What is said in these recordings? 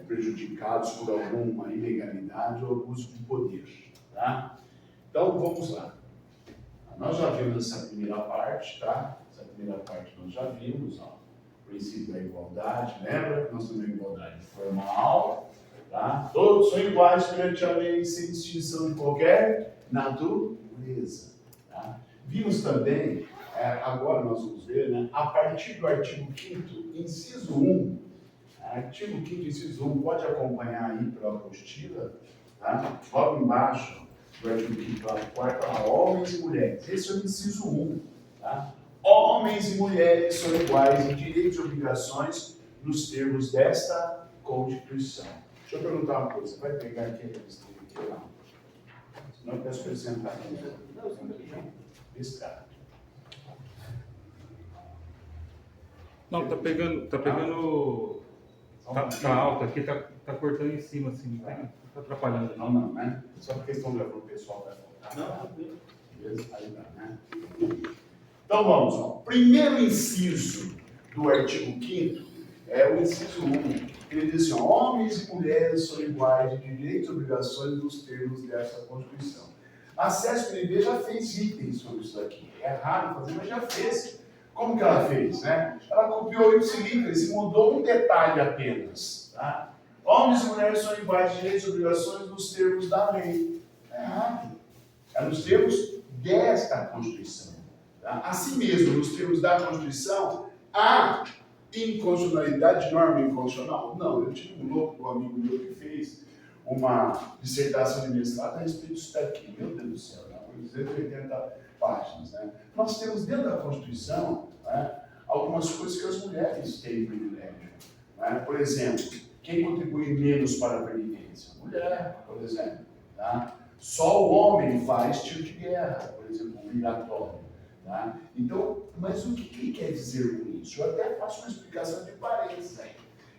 prejudicados por alguma ilegalidade ou abuso de poder. Tá? Então, vamos lá. Nós já vimos essa primeira parte, tá? Essa primeira parte nós já vimos, ó. O princípio da igualdade, lembra que nós temos a igualdade formal, tá? Todos são iguais perante a lei, sem distinção de qualquer natureza, tá? Vimos também, agora nós vamos ver, né? A partir do artigo 5º, inciso 1, artigo 5º, inciso 1, pode acompanhar aí pela apostila, tá? Logo embaixo do artigo 5º, quarto, homens e mulheres. Esse é o inciso 1, tá? Homens e mulheres são iguais em direitos e obrigações nos termos desta Constituição. Deixa eu perguntar uma coisa, você vai pegar aqui a revista aqui ou não? Senão eu peço para ele sentar aqui. Está. Não, tá pegando, tá alto aqui, tá cortando em cima, assim, tá atrapalhando. Não, né? Só porque estão levando o pessoal vai voltar. Não, beleza, aí dá, né? Então vamos, ó. Primeiro inciso do artigo 5º é o inciso 1. Ele diz assim, homens e mulheres são iguais de direitos e obrigações nos termos dessa Constituição. A CESP-NB já fez itens sobre isso aqui. É raro fazer, mas já fez. Como que ela fez, né? Ela copiou ipsilíteres e mudou um detalhe apenas, tá? Homens e mulheres são iguais de direitos e obrigações nos termos da lei. É errado. É nos termos desta Constituição. Tá? Assim mesmo, nos termos da Constituição, há inconstitucionalidade de norma inconstitucional? Não, eu tive um amigo meu que fez uma dissertação de mestrado a respeito disso daqui. Meu Deus do céu, né? 280 páginas. Né? Nós temos dentro da Constituição, né, algumas coisas que as mulheres têm privilégio. Né? Por exemplo, quem contribui menos para a Previdência? Mulher, por exemplo. Tá? Só o homem faz tiro de guerra, por exemplo, obrigatório. Tá? Então, mas o que ele quer dizer com isso? Eu até faço uma explicação de parênteses aí.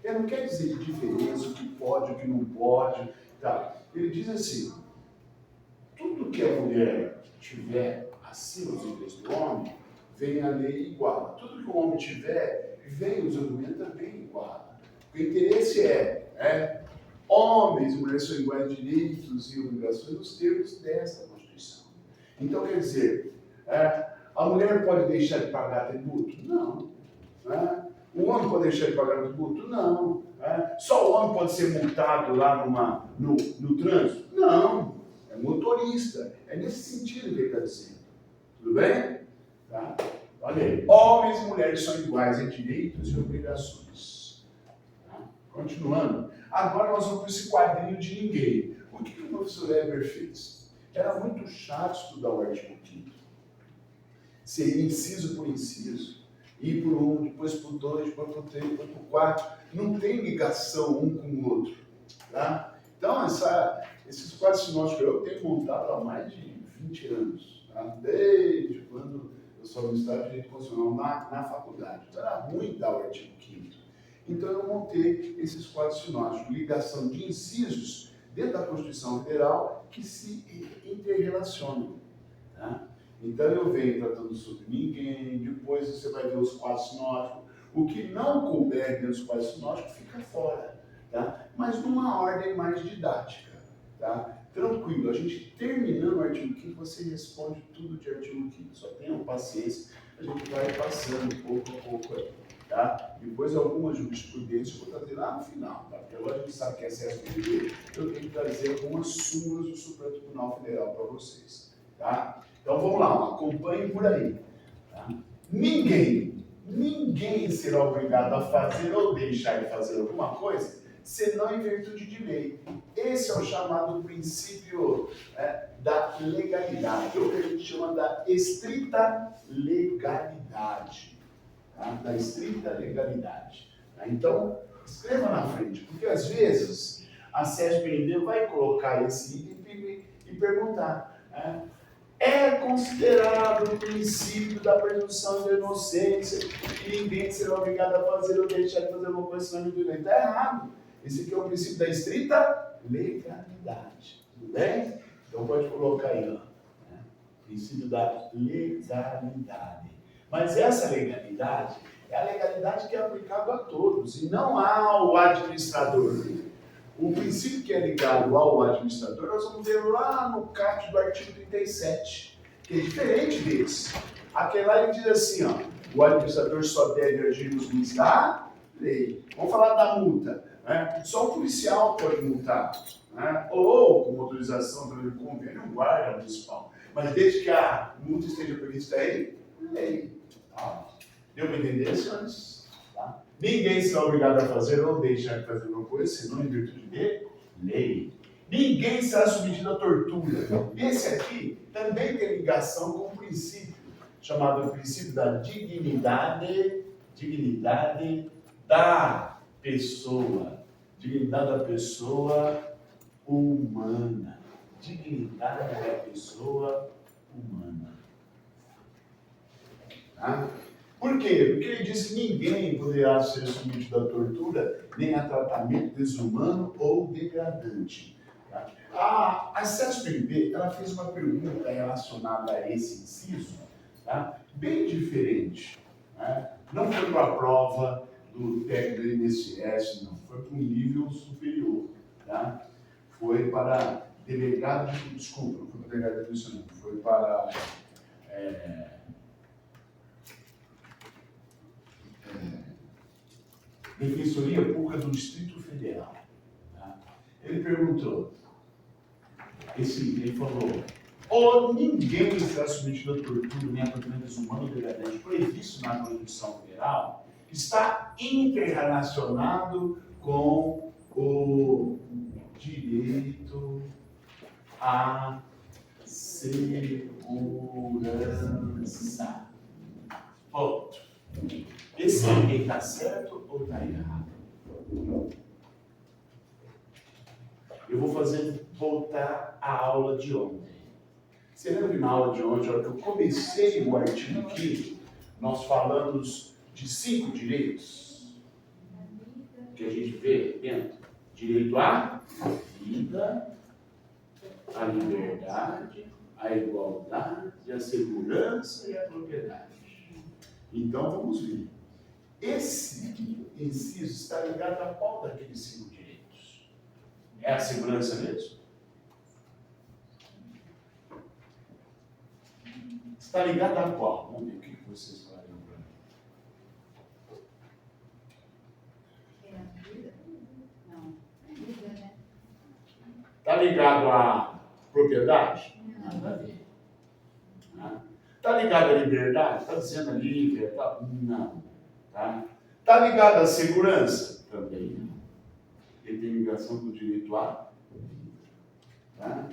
Ele não quer dizer de diferença, o que pode, o que não pode. Tá? Ele diz assim, tudo que a mulher tiver acima dos interesses do homem, vem a lei iguala. Tudo que o homem tiver, vem o desenvolvimento também iguala. O interesse homens e mulheres são iguais em direitos e obrigações nos termos desta Constituição. Então, quer dizer, a mulher pode deixar de pagar tributo? Não. O homem pode deixar de pagar tributo? Não. Só o homem pode ser multado lá no trânsito? Não. É motorista. É nesse sentido que ele está dizendo. Tudo bem? Tá? Olha aí. Homens e mulheres são iguais em direitos e obrigações. Tá? Continuando. Agora nós vamos para esse quadrinho de ninguém. O que o professor Weber fez? Era muito chato estudar o artigo 5º. Seria inciso por inciso. Ir por um, depois por dois, depois por três, depois por quatro. Não tem ligação um com o outro. Tá? Então, esses quadros sinóticos eu tenho montado há mais de 20 anos. Tá? Desde quando eu sou administrado de direito constitucional na faculdade. Então, era ruim dar o artigo 5º. Então, eu montei esses quadros sinóticos. Ligação de incisos dentro da Constituição Federal que se interrelacionam. Tá? Então, eu venho tratando sobre ninguém, depois você vai ver os quadros sinóticos. O que não couber dentro dos quadros sinóticos fica fora, tá? Mas numa ordem mais didática. Tá? Tranquilo, a gente terminando o artigo 5º, você responde tudo de artigo 5º. Só tenham paciência, a gente vai passando pouco a pouco aí. Tá? Depois algumas jurisprudências eu vou trazer lá no final, tá? Porque agora a gente sabe que é CSPD, eu tenho que trazer algumas súmulas do Supremo Tribunal Federal para vocês. Tá? Então vamos lá, acompanhem por aí. Tá? Ninguém será obrigado a fazer ou deixar de fazer alguma coisa, senão em virtude de lei. Esse é o chamado princípio da legalidade, ou que a gente chama da estrita legalidade. Tá? Da estrita legalidade. Tá? Então, escreva na frente, porque às vezes a CESP-NB vai colocar esse item e perguntar. É considerado o princípio da presunção de inocência e ninguém será obrigado a fazer ou deixar de fazer uma coisa senão de lei. Está errado. Esse aqui é o princípio da estrita legalidade. Tudo bem? Então pode colocar aí, ó. Princípio da legalidade. Mas essa legalidade é a legalidade que é aplicada a todos e não ao administrador. O princípio que é ligado ao administrador, nós vamos ver lá no caput do artigo 37, que é diferente desse. Aquele lá ele diz assim, ó, o administrador só deve agir nos limites da lei. Vamos falar da multa. Né? Só o policial pode multar. Né? Ou, com autorização do convênio, um guarda municipal. Mas desde que a multa esteja prevista aí, lei. Tá? Deu para entender, senhores? Tá? Ninguém será obrigado a fazer ou deixar de fazer uma coisa, senão em virtude de lei. Ninguém será submetido à tortura. Esse aqui também tem ligação com o princípio, chamado princípio da dignidade da pessoa. Dignidade da pessoa humana. Dignidade da pessoa humana. Tá? Por quê? Porque ele diz que ninguém poderá ser submetido à tortura, nem a tratamento desumano ou degradante. Tá? A CESP-MP, ela fez uma pergunta relacionada a esse inciso, tá? Bem diferente. Né? Não foi para a prova do técnico do INSS, não. Foi para um nível superior. Tá? Foi para delegado de... Desculpa, não foi para delegado de polícia, não. Foi para... Defensoria Pública do Distrito Federal. Tá? Ele perguntou, ele falou, ninguém será submetido a tortura nem a tratamento desumano ou degradante previsto na Constituição Federal está interrelacionado com o direito à segurança. Ponto. Esse ninguém está certo ou está errado? Eu vou voltar à aula de ontem. Você lembra que na aula de ontem, na hora que eu comecei o artigo 5º, nós falamos de 5 direitos que a gente vê dentro. Direito à vida, à liberdade, à igualdade, à segurança e à propriedade. Então, vamos ver. Esse inciso está ligado a qual daqueles 5 direitos? É a segurança mesmo? Está ligado a qual? Vamos ver o que vocês falariam para mim. É a vida? Não. É vida, né? Está ligado à propriedade? Nada a ver. Está ligado à liberdade? Está dizendo a livre? Tá? Não. Está ligado à segurança? Também não. Ele tem ligação com o direito à vida. Tá?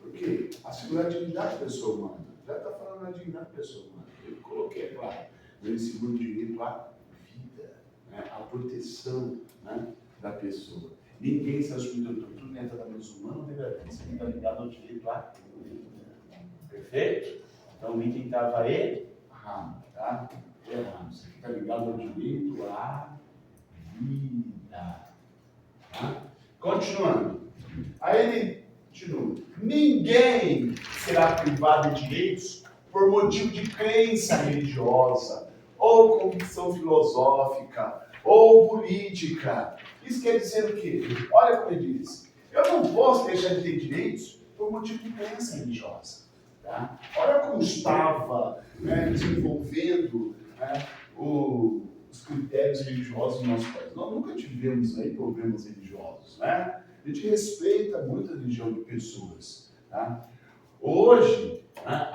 Por quê? A segurança é a dignidade da pessoa humana. Já está falando da dignidade da pessoa humana. Eu coloquei, claro. Ele segura o direito à vida, né? À proteção, né? Da pessoa. Ninguém se assumindo a tortura, nem a tratamento desumano, nem degradante. Isso está ligado ao direito à vida. Perfeito? Então, o item estava errado, tá? Errado. Isso aqui está ligado ao direito à vida. Tá? Continuando. Aí ele continua. Ninguém será privado de direitos por motivo de crença religiosa, ou convicção filosófica, ou política. Isso quer dizer o quê? Olha como ele diz. Eu não posso deixar de ter direitos por motivo de crença religiosa. Tá? Olha como estava, né, desenvolvendo, né, os critérios religiosos no nosso país. Nós nunca tivemos aí problemas religiosos. Né? A gente respeita muito a religião de pessoas. Tá? Hoje, né,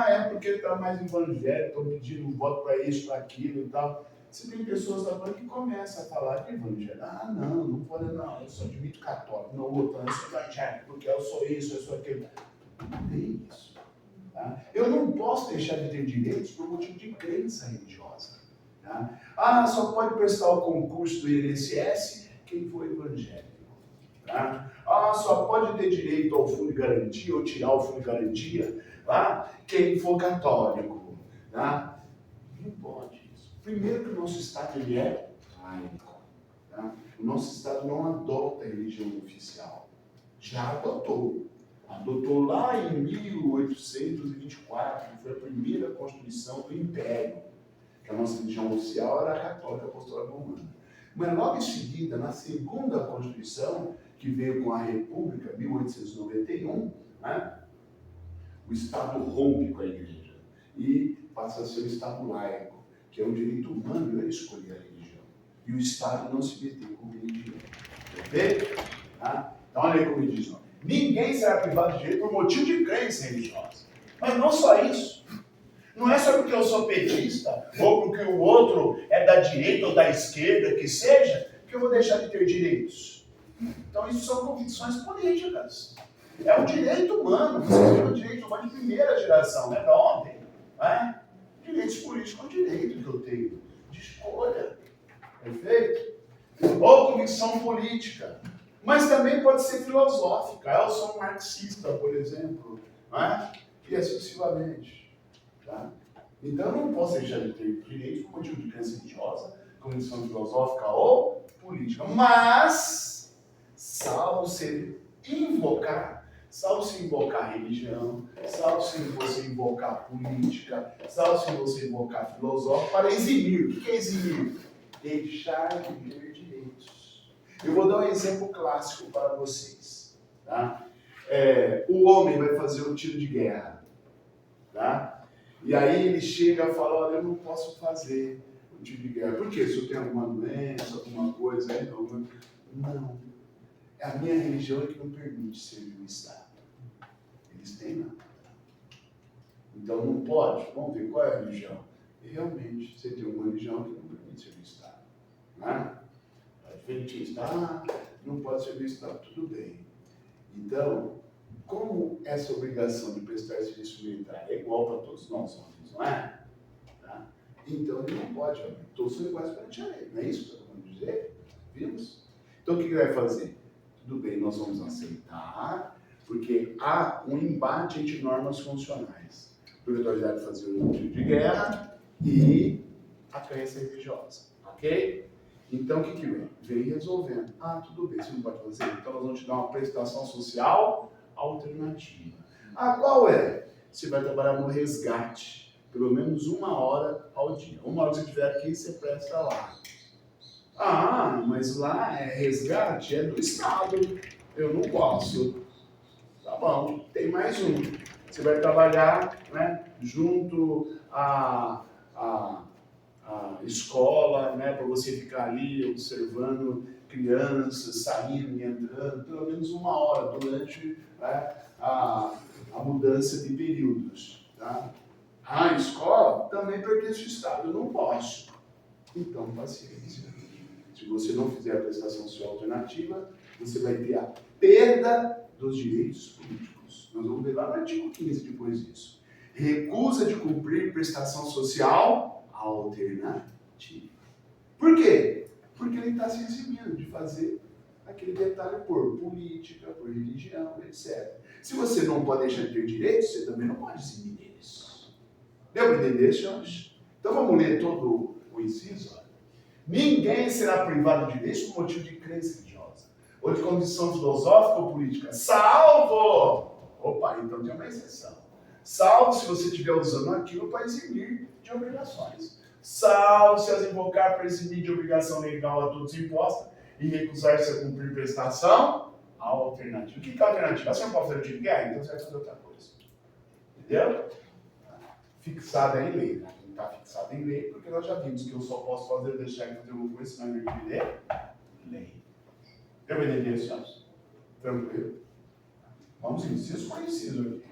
é porque está mais evangélico, estão pedindo voto para isso, para aquilo e tal. Se tem pessoas da banca que começam a falar de evangelho. Não pode, não, eu sou de mito católico, não, outro, eu sou evangélico, porque eu sou isso, eu sou aquilo. Não tem isso. Tá? Eu não posso deixar de ter direitos por motivo de crença religiosa. Tá? Só pode prestar o concurso do INSS quem for evangélico. Tá? Só pode ter direito ao fundo de garantia ou tirar o fundo de garantia, tá? Quem for católico. Tá? Não pode isso. Primeiro que o nosso Estado ele é laico. Tá? O nosso Estado não adota a religião oficial. Já adotou. Adotou lá em 1824, que foi a primeira Constituição do Império, que a nossa religião oficial era a católica apostólica romana. Mas logo em seguida, na segunda Constituição, que veio com a República, 1891, né, o Estado rompe com a Igreja e passa a ser o Estado laico, que é um direito humano ele escolher a religião. E o Estado não se meter com religião. Perfeito? Tá? Então, olha aí como ele diz. Ó. Ninguém será privado de direito por motivo de crença religiosa. Mas não só isso. Não é só porque eu sou petista, ou porque o outro é da direita ou da esquerda, que seja, que eu vou deixar de ter direitos. Então, isso são convicções políticas. É um direito humano. Você tem um direito humano de primeira geração, lembra ontem? Né? Direitos políticos é um direito que eu tenho de escolha. Perfeito? Ou convicção política. Mas também pode ser filosófica. Eu sou um marxista, por exemplo. Né? E assim sucessivamente. Tá? Então, eu não posso deixar de ter direitos por motivo de crença religiosa, convicção filosófica ou política. Mas, salvo se invocar religião, salvo se você invocar política, salvo se você invocar filosófico, para eximir. O que é eximir? Deixar de ter direitos. Eu vou dar um exemplo clássico para vocês. Tá? O homem vai fazer um tiro de guerra. Tá? E aí ele chega e fala, olha, eu não posso fazer um tiro de guerra. Por quê? Se eu tenho alguma doença, alguma coisa, aí não. É a minha religião que não permite servir o Estado. Eles têm nada. Então não pode. Vamos ver qual é a religião. E realmente, você tem uma religião que não permite servir o Estado. Né? Adventista, não pode servir o Estado. Tudo bem. Então, como essa obrigação de prestar serviço militar é igual para todos nós homens, não é? Tá? Então ele não pode, todos são iguais perante a lei, não é isso que eu estou querendo dizer? Vimos? Então o que ele vai fazer? Tudo bem, nós vamos aceitar, porque há um embate entre normas funcionais. A obrigatoriedade de fazer o tiro de guerra e a crença religiosa, ok? Então o que vem? Vem resolvendo. Tudo bem, você não pode fazer, então nós vamos te dar uma prestação social alternativa. Qual é? Você vai trabalhar no resgate, pelo menos 1 hora ao dia. 1 hora que você estiver aqui, você presta lá. Mas lá é resgate, é do Estado. Eu não posso. Tá bom, tem mais um. Você vai trabalhar, né, junto à escola, né, para você ficar ali observando crianças saindo e entrando, pelo menos 1 hora durante, né, a mudança de períodos. Tá? A escola também pertence ao Estado, eu não posso. Então, paciência. Se você não fizer a prestação social alternativa, você vai ter a perda dos direitos políticos. Nós vamos ver lá no artigo 15 depois disso. Recusa de cumprir prestação social alternativa. Por quê? Porque ele está se exibindo de fazer aquele detalhe por política, por religião, etc. Se você não pode deixar de ter direitos, você também não pode eximir deles. Deu para entender, senhores? Então vamos ler todo o inciso. Olha. Ninguém será privado de direitos por motivo de crença religiosa, ou de condição filosófica ou política, salvo... Opa, então tem uma exceção. Salvo se você estiver usando aquilo para eximir de obrigações. Salvo se as invocar para eximir de obrigação legal a todos imposta e recusar-se a cumprir prestação alternativa. O que é alternativa? Você não pode fazer o tipo de guerra, então você vai fazer outra coisa. Entendeu? Fixada em lei. Né? Não está fixada em lei, porque nós já vimos que eu só posso fazer, deixar de fazer alguma coisa, senão eu me lei. Deu para entender, senhores? Tranquilo? Vamos inciso por inciso aqui.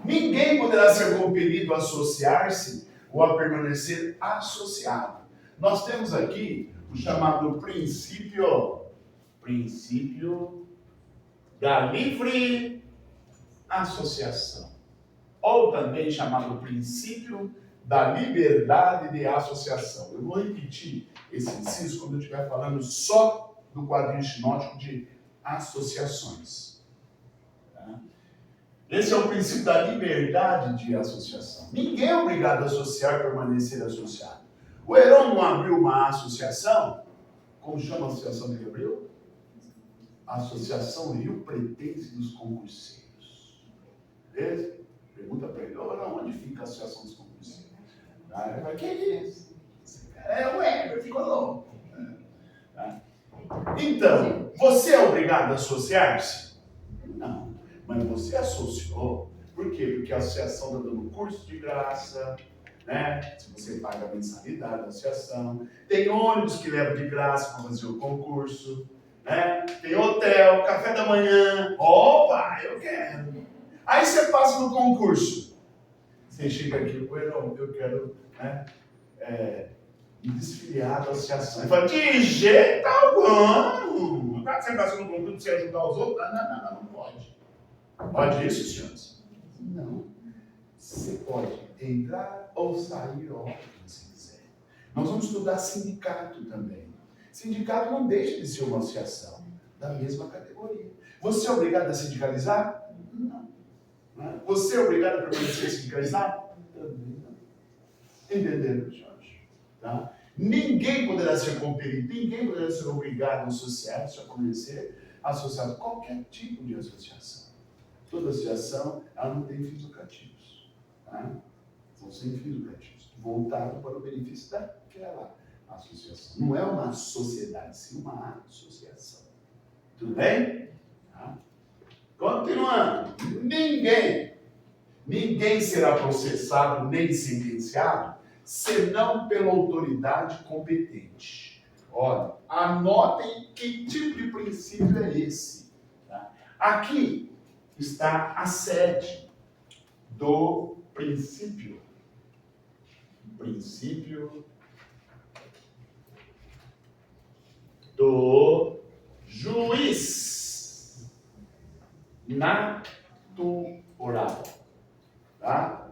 Ninguém poderá ser compelido a associar-se ou a permanecer associado. Nós temos aqui o chamado princípio da livre associação, ou também chamado princípio da liberdade de associação. Eu vou repetir esse inciso quando eu estiver falando só do quadrinho sinótico de associações. Tá? Esse é o princípio da liberdade de associação. Ninguém é obrigado a associar, permanecer associado. O Heron não abriu uma associação? Como chama a associação que ele abriu? Associação Rio Pretense dos Concurseiros. Beleza? Pergunta para ele, onde fica a Associação dos Concurseiros? Ele vai, que é isso? Esse cara é o Heber, ficou louco. Tá? Então, você é obrigado a associar-se? Não. Mas você associou. Por quê? Porque a associação está dando curso de graça, né? Se você paga a mensalidade da associação. Tem ônibus que leva de graça para fazer o concurso. Né? Tem hotel, café da manhã. Opa, eu quero. Aí você passa no concurso. Você chega aqui, eu quero, né, me desfiliar da associação. Ele fala, de jeito algum. Não dá que você passa no concurso para você ajudar os outros? Não pode. Pode isso, senhores? Não. Você pode entrar ou sair a hora que você quiser. Nós vamos estudar sindicato também. Sindicato não deixa de ser uma associação da mesma categoria. Você é obrigado a sindicalizar? Não. Você é obrigado a permanecer sindicalizado? Também não. Entenderam, Jorge? Tá? Ninguém poderá ser compelido, ninguém poderá ser obrigado a associar-se, a permanecer associado a qualquer tipo de associação. Toda associação, ela não tem fins lucrativos. Tá? São sem fins lucrativos, voltados para o benefício daquela associação. Não é uma sociedade, sim uma associação. Tudo bem? Tá? Continuando. Ninguém será processado nem sentenciado senão pela autoridade competente. Olha, anotem que tipo de princípio é esse. Tá? Aqui está a sede do princípio. Princípio do juiz natural. Tá?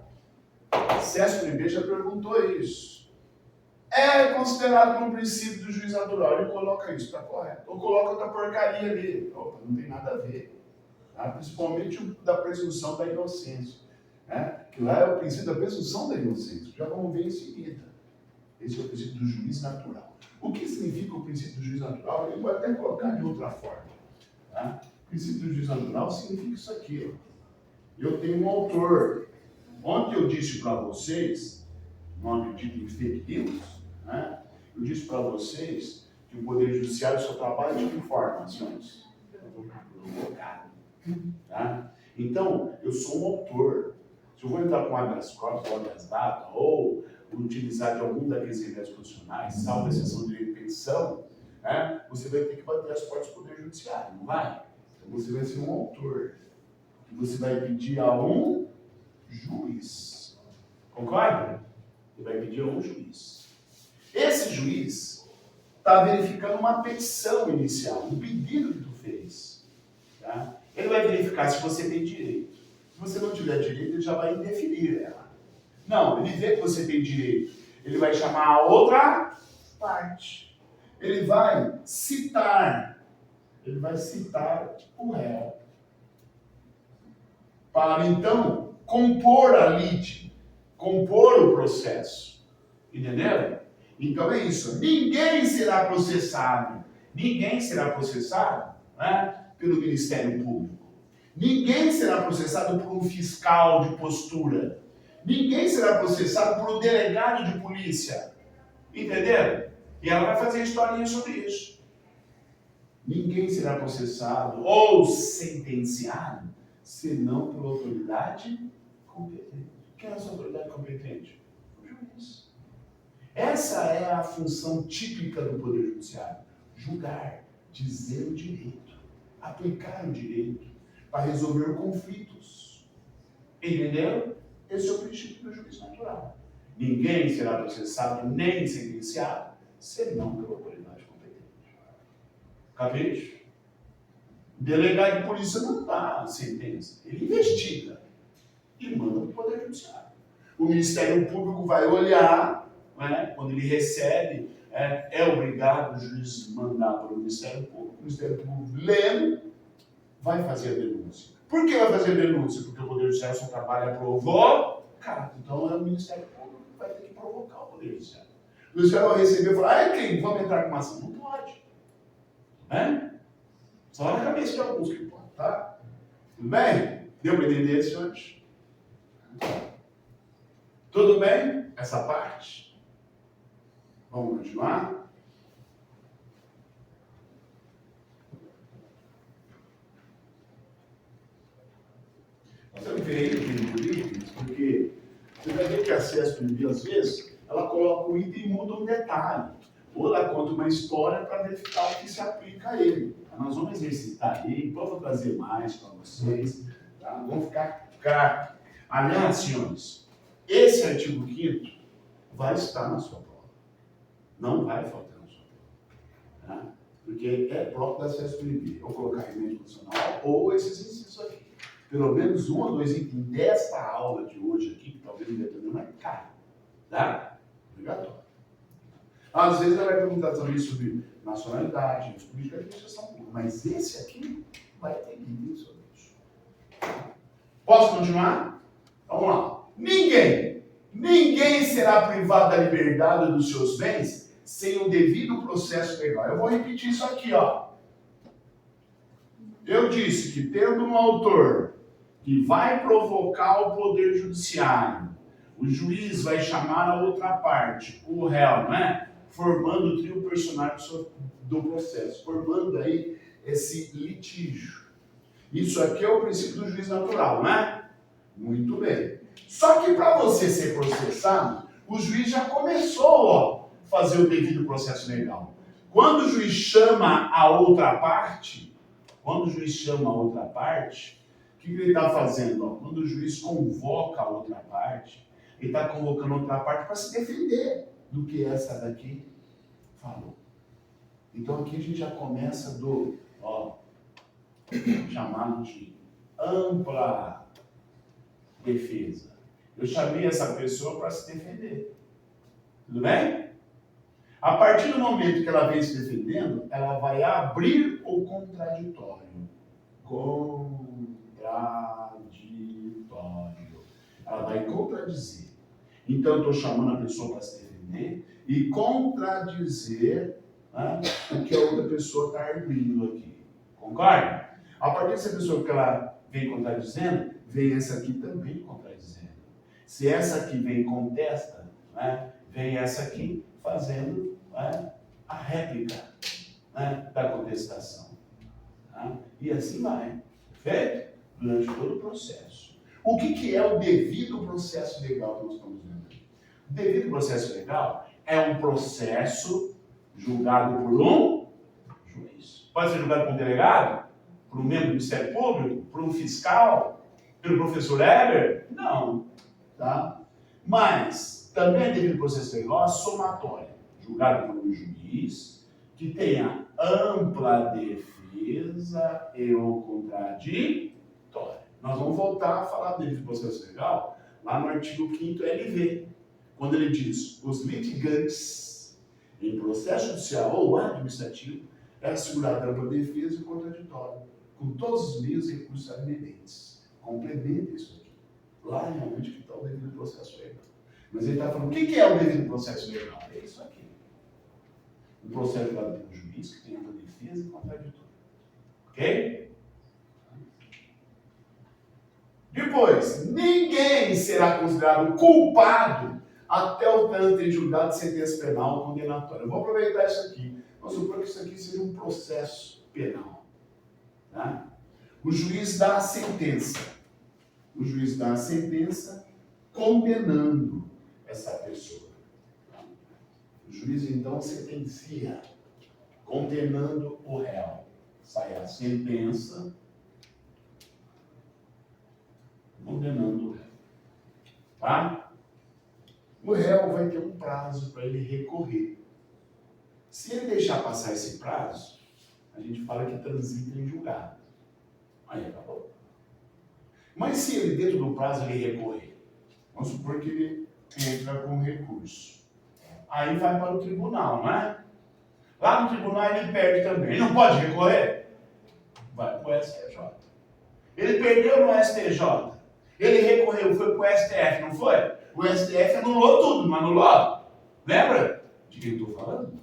Acesso PB já perguntou isso. É considerado como princípio do juiz natural. Ele coloca isso, está correto. Ou coloca outra porcaria ali. Opa, não tem nada a ver. Tá? Principalmente o da presunção da inocência. Né? Que lá é o princípio da presunção da inocência. Já vamos ver em seguida. Esse é o princípio do juiz natural. O que significa o princípio do juiz natural? Ele pode até colocar de outra forma. Tá? O princípio do juiz natural significa isso aqui. Ó. Eu tenho um autor. Ontem eu disse para vocês, não acredito em fake news, né? Eu disse para vocês que o Poder Judiciário só trabalha de que forma, senhores? Provocado. Tá? Então, eu sou um autor. Se eu vou entrar com habeas corpus, ou habeas data, ou utilizar de algum daqueles remédios constitucionais, salvo exceção de direito de petição, né? Você vai ter que bater as portas do Poder Judiciário, não vai? Então você vai ser um autor. E você vai pedir a um juiz. Concorda? Você vai pedir a um juiz. Esse juiz está verificando uma petição inicial, um pedido que tu fez. Tá? Ele vai verificar se você tem direito. Se você não tiver direito, ele já vai indeferir ela. Não, ele vê que você tem direito. Ele vai chamar a outra parte. Ele vai citar. Ele vai citar o réu. Para então compor a lide, compor o processo. Entenderam? Então é isso. Ninguém será processado. Ninguém será processado, né, pelo Ministério Público. Ninguém será processado por um fiscal de postura. Ninguém será processado por um delegado de polícia. Entenderam? E ela vai fazer historinha sobre isso. Ninguém será processado ou sentenciado senão pela autoridade competente. Quem é essa autoridade competente? O juiz. Essa é a função típica do Poder Judiciário. Julgar, dizer o direito, aplicar o direito para resolver conflitos. Entenderam? Esse é o princípio do juiz natural. Ninguém será processado nem sentenciado senão pela autoridade competente. Capricho? O delegado de polícia não dá sentença, ele investiga e manda para o Poder Judiciário. O Ministério Público vai olhar, né, quando ele recebe, é obrigado o juiz mandar para o Ministério Público. O Ministério Público, lendo, vai fazer a denúncia. Por que vai fazer a denúncia? Porque o Poder Judiciário só trabalha provocado. Então é o Ministério Público que vai ter que provocar o Poder Judiciário. O Judiciário vai receber e falar, quem? Vamos entrar com uma ação? Não pode. Né? Só na cabeça de alguns que pode, tá? Tudo bem? Deu para entender, senhores? Tudo bem? Essa parte? Vamos continuar? feio por itens, porque você vai ver que a CESP, às vezes, ela coloca o item e muda um detalhe. Ou ela conta uma história para verificar o que se aplica a ele. Nós vamos exercitar aí, vamos trazer mais para vocês, tá? Vamos ficar craque. Aliás, senhores, esse artigo 5º vai estar na sua prova. Não vai faltar na sua prova. Tá? Porque é próprio da CESP. Ou colocar remédio funcional ou esses incisos aqui. Pelo menos 1 ou 2 itens desta aula de hoje aqui, que talvez não dependa, mas cai. Tá? Obrigatório. Às vezes ela vai perguntar também sobre nacionalidade, política e administração pública, mas esse aqui vai ter item sobre isso. Posso continuar? Vamos lá. Ninguém será privado da liberdade dos seus bens sem o devido processo legal. Eu vou repetir isso aqui, ó. Eu disse que tendo um autor que vai provocar o poder judiciário, o juiz vai chamar a outra parte, o réu, né? Formando o trio personagem do processo, formando aí esse litígio. Isso aqui é o princípio do juiz natural, né? Muito bem. Só que para você ser processado, o juiz já começou a fazer o devido processo legal. Quando o juiz chama a outra parte, o que ele está fazendo? Ó? Quando o juiz convoca a outra parte, ele está convocando a outra parte para se defender do que essa daqui falou. Então aqui a gente já começa chamado de ampla defesa. Eu chamei essa pessoa para se defender. Tudo bem? A partir do momento que ela vem se defendendo, ela vai abrir o contraditório. Ela vai contradizer. Então eu estou chamando a pessoa para se defender e contradizer, né, o que a outra pessoa está arguindo aqui. Concorda? A partir dessa pessoa que ela vem contradizendo, vem essa aqui também contradizendo. Se essa aqui vem contesta, né, vem essa aqui fazendo, né, a réplica, né, da contestação. Tá? E assim vai. Perfeito? Durante todo o processo. O que é o devido processo legal que nós estamos vendo aqui? O devido processo legal é um processo julgado por um juiz. Pode ser julgado por um delegado? Por um membro do Ministério Público? Por um fiscal? Pelo professor Heber? Não. Tá? Mas também é devido processo legal a somatória, julgado por um juiz que tenha ampla defesa e o contraditório. Nós vamos voltar a falar do devido processo legal lá no artigo 5º LV, quando ele diz: os litigantes em processo judicial ou administrativo é assegurada ampla defesa e contraditório, com todos os meios e recursos inerentes. Complementa isso aqui. Lá realmente que está o devido processo legal. Mas ele está falando, o que é o devido processo legal? É isso aqui. Um processo julgado por um juiz que tem ampla defesa e contraditório. Ok? Depois, ninguém será considerado culpado até o tanto em julgado de sentença penal ou condenatória. Eu vou aproveitar isso aqui. Vamos supor que isso aqui seja um processo penal. Tá? O juiz dá a sentença. O juiz dá a sentença condenando essa pessoa. O juiz, então, sentencia, condenando o réu. Sai a sentença, condenando o réu. Tá? O réu vai ter um prazo para ele recorrer. Se ele deixar passar esse prazo, a gente fala que transita em julgado. Aí acabou. Mas se ele, dentro do prazo, ele recorrer, vamos supor que ele entra com recurso. Aí vai para o tribunal, não é? Lá no tribunal ele perde também. Ele não pode recorrer? Vai para o STJ. Ele perdeu no STJ. Ele recorreu, foi para o STF, não foi? O STF anulou tudo, não anulou? Lembra de quem eu estou falando?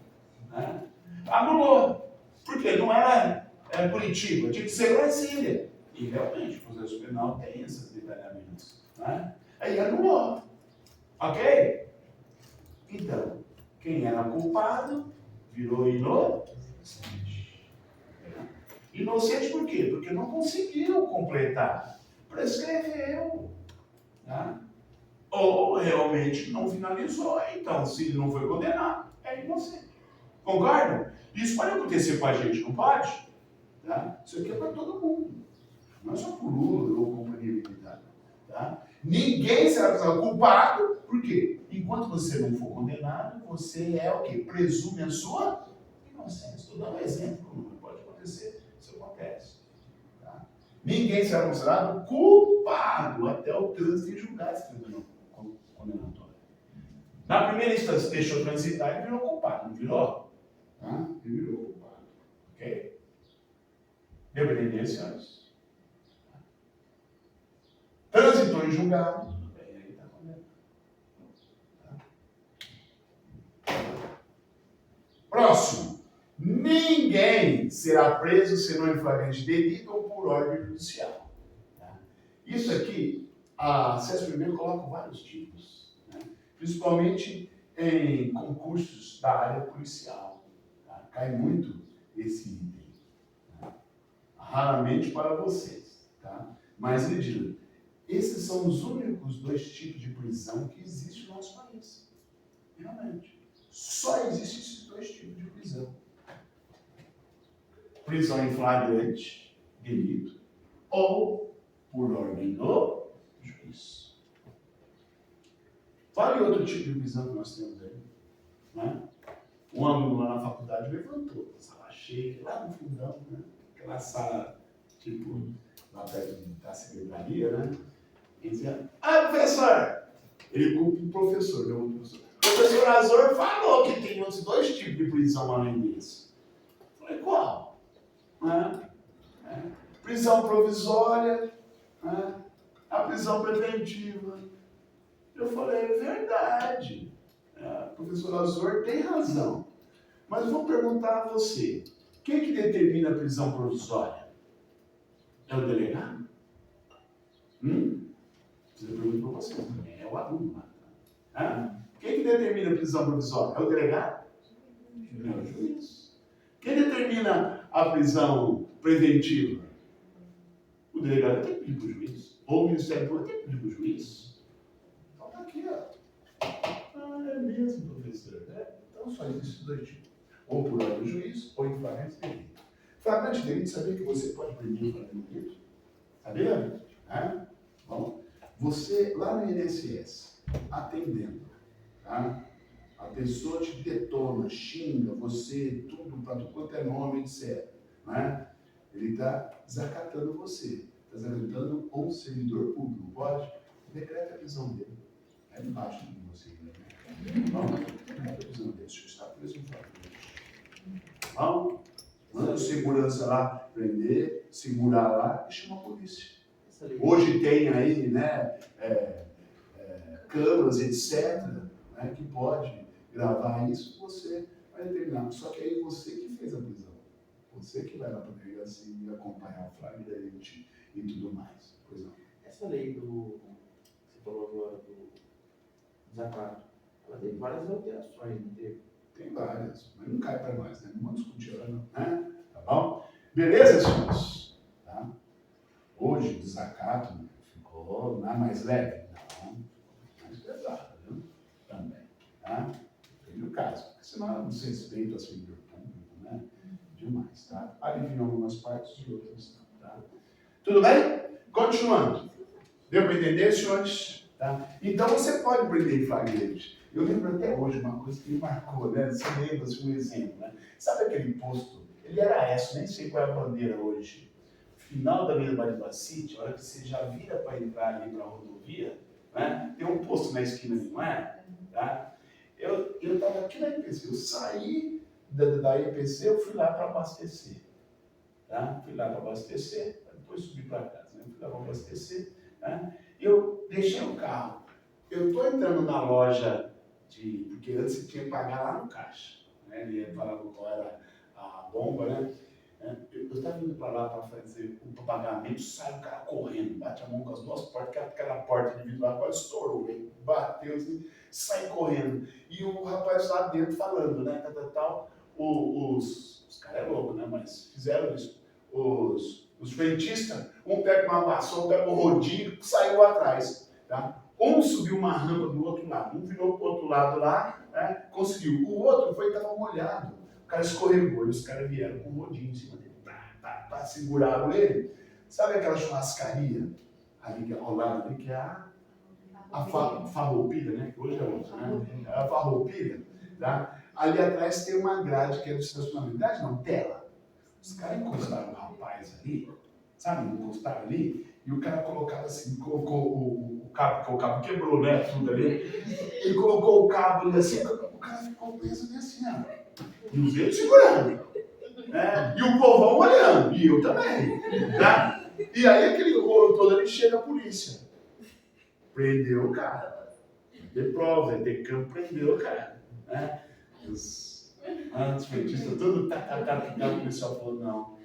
Anulou. Por quê? Não era Curitiba, tinha que ser Brasília. E realmente, o processo penal tem esses detalhamentos. Né? Aí anulou. Ok? Então, quem era culpado virou inocente. Inocente por quê? Porque não conseguiram completar. prescreveu. Tá? Ou realmente não finalizou. Então, se ele não foi condenado, é inocente. Concordam? Isso pode acontecer com a gente, não pode? Tá? Isso aqui é para todo mundo. Não é só por Lula ou companhia limitada. Tá? Ninguém será considerado culpado. Por quê? Enquanto você não for condenado, você é o quê? Presume a sua inocência. Estou dando um exemplo, não pode acontecer. Isso acontece. Tá? Ninguém será considerado culpado até o trânsito em julgar esse tribunal condenatório. Na primeira instância, deixou transitar e virou culpado, não virou? Tá? Ele virou culpado. Ok? Deu para entender, senhores? Transitou em julgado. Tudo bem, aí está condenado. Tá? Próximo. Ninguém será preso senão em flagrante delito ou por ordem judicial. Tá? Isso aqui, a SES primeiro coloca vários tipos, né? Principalmente em concursos da área policial. Tá? Cai muito esse item. Tá? Raramente para vocês. Tá? Mas ele diz, esses são os únicos 2 tipos de prisão que existem no nosso país. Realmente. Só existem esses 2 tipos de prisão. Prisão em flagrante, delito, ou por ordem do juiz. Fale outro tipo de prisão que nós temos aí. Né? Um aluno lá na faculdade levantou, sala cheia, lá no fundão, né? Aquela sala, tipo, lá perto da secretaria, né? E dizia, professor! Ele culpa o professor, não o professor. O professor Azor falou que tem outros 2 tipos de prisão além desse. Eu falei, qual? Prisão provisória, a prisão preventiva. Eu falei, é verdade. O professor Azor tem razão. Mas eu vou perguntar a você, quem que determina a prisão provisória? É o delegado? Você pergunta para você também, é o aluno lá. Quem que determina a prisão provisória? É o delegado? É o juiz. Quem determina a prisão preventiva? O delegado tem que pedir para o juiz. Ou o Ministério Público tem que pedir para o juiz. Então está aqui, ó. É mesmo, professor. Né? Então só existe 2 tipos. Ou por ordem do juiz, ou em flagrante delito. Flagrante delito, sabia que você pode prender em flagrante delito? Sabia? Bom, você lá no INSS, atendendo, tá? A pessoa te detona, xinga, você, tudo, para tudo quanto é nome, etc. Né? Ele está desacatando você. Está desacatando um servidor público. Pode? Decreta a prisão dele. É embaixo de você. Né? Não, decreta a prisão dele. Você está preso em flagrante. Não? Manda o segurança lá prender, segurar lá e chama a polícia. Hoje tem aí, né, câmeras, etc., né, que pode gravar isso, você vai determinar. Só que aí você que fez a prisão. Você que vai lá para a delegacia e acompanhar o flagrante e tudo mais. Pois não. Essa lei do. Você falou agora do desacato. Ela teve várias alterações, não teve? Tem várias, mas não cai para nós, né? Não vamos discutir ela, não. Né? Tá bom? Beleza, senhores? Tá? Hoje o desacato ficou mais leve. Não, mais pesado, viu? Também. Tá? Tem o caso, porque senão não se respeita a servidor público, né? Demais, tá? Alivia algumas partes e outras não, tá? Tudo bem? Continuando. Deu para entender, senhores? Tá? Então você pode prender em flagrante. Eu lembro até hoje uma coisa que me marcou, né? Você lembra um exemplo, né? Sabe aquele posto? Ele era essa, nem sei qual é a bandeira hoje. Final da Avenida Mariba City, a hora que você já vira para entrar ali para a rodovia, né? Tem um posto na esquina ali, não é? Tá? Eu estava aqui na IPC, eu saí da IPC, eu fui lá para abastecer. Tá? Fui lá para abastecer, depois subi para casa, né? Fui lá para abastecer, né? Eu deixei o carro. Eu estou entrando na loja porque antes você tinha que pagar lá no caixa, né? Ele ia falar qual era a bomba, né? Eu estava indo para lá para fazer o pagamento, sai o cara correndo, bate a mão com as 2 portas, aquela porta individual quase estourou, hein? Bateu assim, sai correndo. E o rapaz lá dentro falando, né? Os caras é louco, né? Mas fizeram isso. Os Os frentistas, um pega uma vassoura, um pega um rodinho, saiu atrás. Tá? Um subiu uma rampa do outro lado, um virou para o outro lado lá, né? Conseguiu. O outro foi e estava molhado. O cara escorregou e os caras vieram com um rodinho em cima dele. Seguraram ele. Sabe aquela churrascaria ali ao lado ali, que é a Farroupilha, né? Que hoje é outra, né? É a Farroupilha. Tá? Ali atrás tem uma grade que é do estacionamento. Grade não, tela. Os caras encostaram o rapaz ali, sabe? Encostaram ali, e o cara colocava assim, colocou o cabo, porque o cabo quebrou, né? Tudo ali. Ele colocou o cabo ali assim, o cara ficou preso ali assim, ó. E os dedos segurando. Né? E o povão olhando, e eu também. Tá? E aí aquele rolo todo ali chega a polícia. Prendeu o cara. Tem prova, tem campo, prendeu o cara. Né? Os frentistas, tudo o policial falou, não,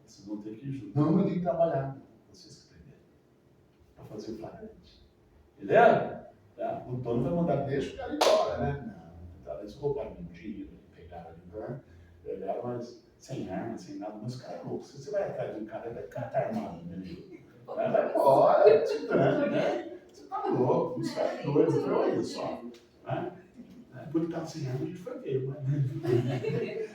vocês vão ter que ir junto. Não, eu tenho que trabalhar. Vocês que prenderam. Para fazer o flagrante. Entendeu? Tá? O dono vai mandar, deixa o cara embora, né? Não, eles roubaram um dinheiro, pegaram ali, né? Pegaram, mas sem arma, sem nada, mas o cara é louco. Se você vai atrás de um cara, vai ficar armado, né? Vai embora, te dando, né? Você tá louco, isso é doido, então olha só. Né? Quando estava sem arma, a gente foi ver, mas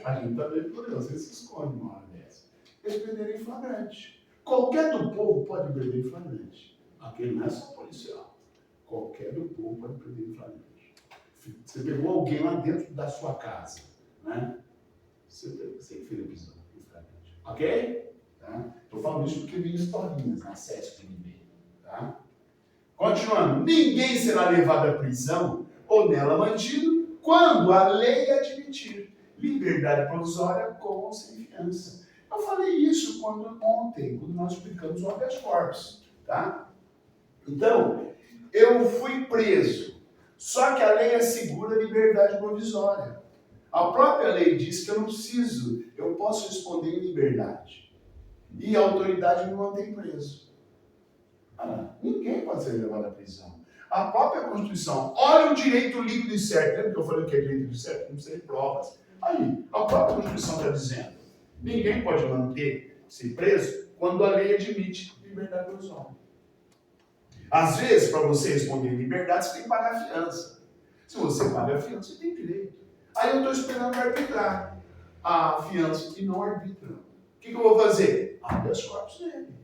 a gente está bem por Deus, você se esconde uma hora dessa. Eles prenderam em flagrante. Qualquer do povo pode prender em flagrante. Aquele não é só policial. Qualquer do povo pode prender em flagrante. Você pegou alguém lá dentro da sua casa, né? Você tem que fazer prisão em flagrante. Ok? Tá? Eu falo isso porque vi historinhas na CESP-MB. Tá? Continuando. Ninguém será levado à prisão ou nela mantido quando a lei admitir liberdade provisória com ou sem fiança. Eu falei isso ontem, quando nós explicamos o habeas corpus. Tá? Então, eu fui preso. Só que a lei assegura a liberdade provisória. A própria lei diz que eu não preciso, eu posso responder em liberdade. E a autoridade me mantém preso. Ninguém pode ser levado à prisão. A própria Constituição, olha o direito líquido e certo. Lembra que eu falei que é direito líquido e certo? Não precisa de provas. Aí, a própria Constituição está dizendo, ninguém pode manter-se preso quando a lei admite liberdade provisória. Às vezes, para você responder em liberdade, você tem que pagar a fiança. Se você paga a fiança, você tem direito. Aí eu estou esperando arbitrar a fiança e não arbitra. O que eu vou fazer? Habeas corpus nele.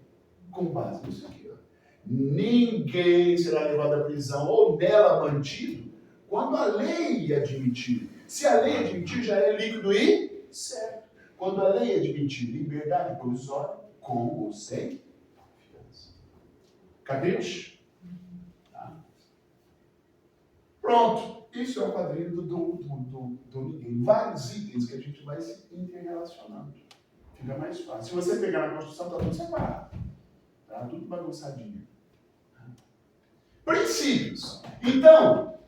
Com base nisso aqui. Ó. Ninguém será levado à prisão ou nela mantido quando a lei admitir. Se a lei admitir, já é líquido e certo. Quando a lei admitir liberdade provisória, com ou sem fiança. Capiche? Tá. Pronto. Isso é o quadrinho do ninguém. Vários itens que a gente vai se interrelacionando. Fica mais fácil. Se você pegar na Constituição, está tudo separado. Está tudo bagunçadinho. Princípios. Então,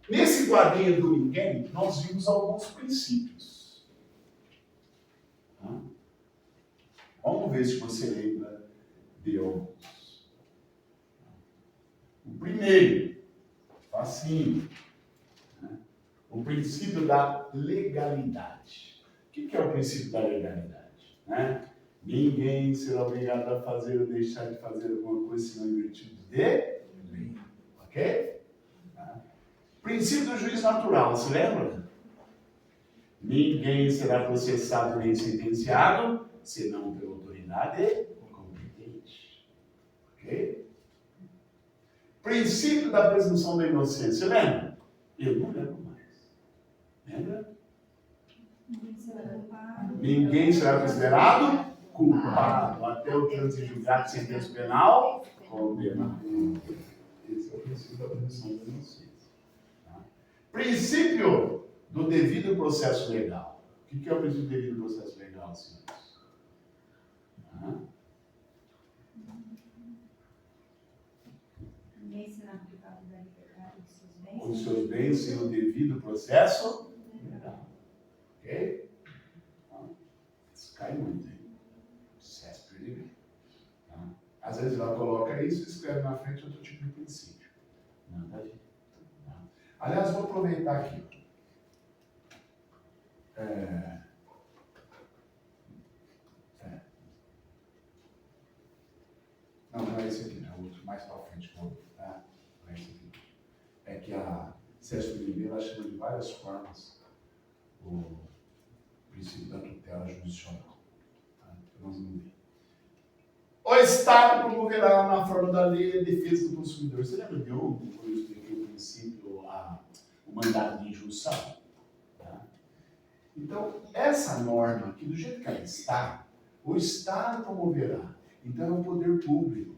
nesse quadrinho do ninguém, nós vimos alguns princípios. Tá? Vamos ver se você lembra de alguns. O primeiro, facinho. O princípio da legalidade. O que é o princípio da legalidade? Né? Ninguém será obrigado a fazer ou deixar de fazer alguma coisa senão em virtude de lei. Ok? Tá? Princípio do juiz natural, se lembra? Ninguém será processado nem sentenciado senão pela autoridade competente. Ok? Princípio da presunção da inocência, lembra? Eu não lembro mais. Lembra? Ninguém será considerado culpado até o trânsito julgado de sentença penal condenado. Esse é o princípio da presunção da inocência. Tá? Princípio do devido processo legal. O que é o princípio do devido processo legal, senhores? Tá? Ninguém será privado da liberdade de seus bens. Os seus bens sem o devido processo legal. Ok? Isso cai muito, hein? CESP, tá? Às vezes ela coloca isso e escreve na frente outro tipo de princípio. Nada a ver. Tá? Aliás, vou aproveitar aqui. esse aqui, né? O outro mais para frente, não é esse aqui. É que a CSPMB ela chama de várias formas o princípio da tutela jurisdicional. Tá? Então, nós vamos ver. O Estado promoverá, na forma da lei, a defesa do consumidor. Você lembra de ontem, quando eu expliquei o princípio, o mandato de injunção? Tá? Então, essa norma aqui, do jeito que ela está, o Estado promoverá. Então, é o poder público,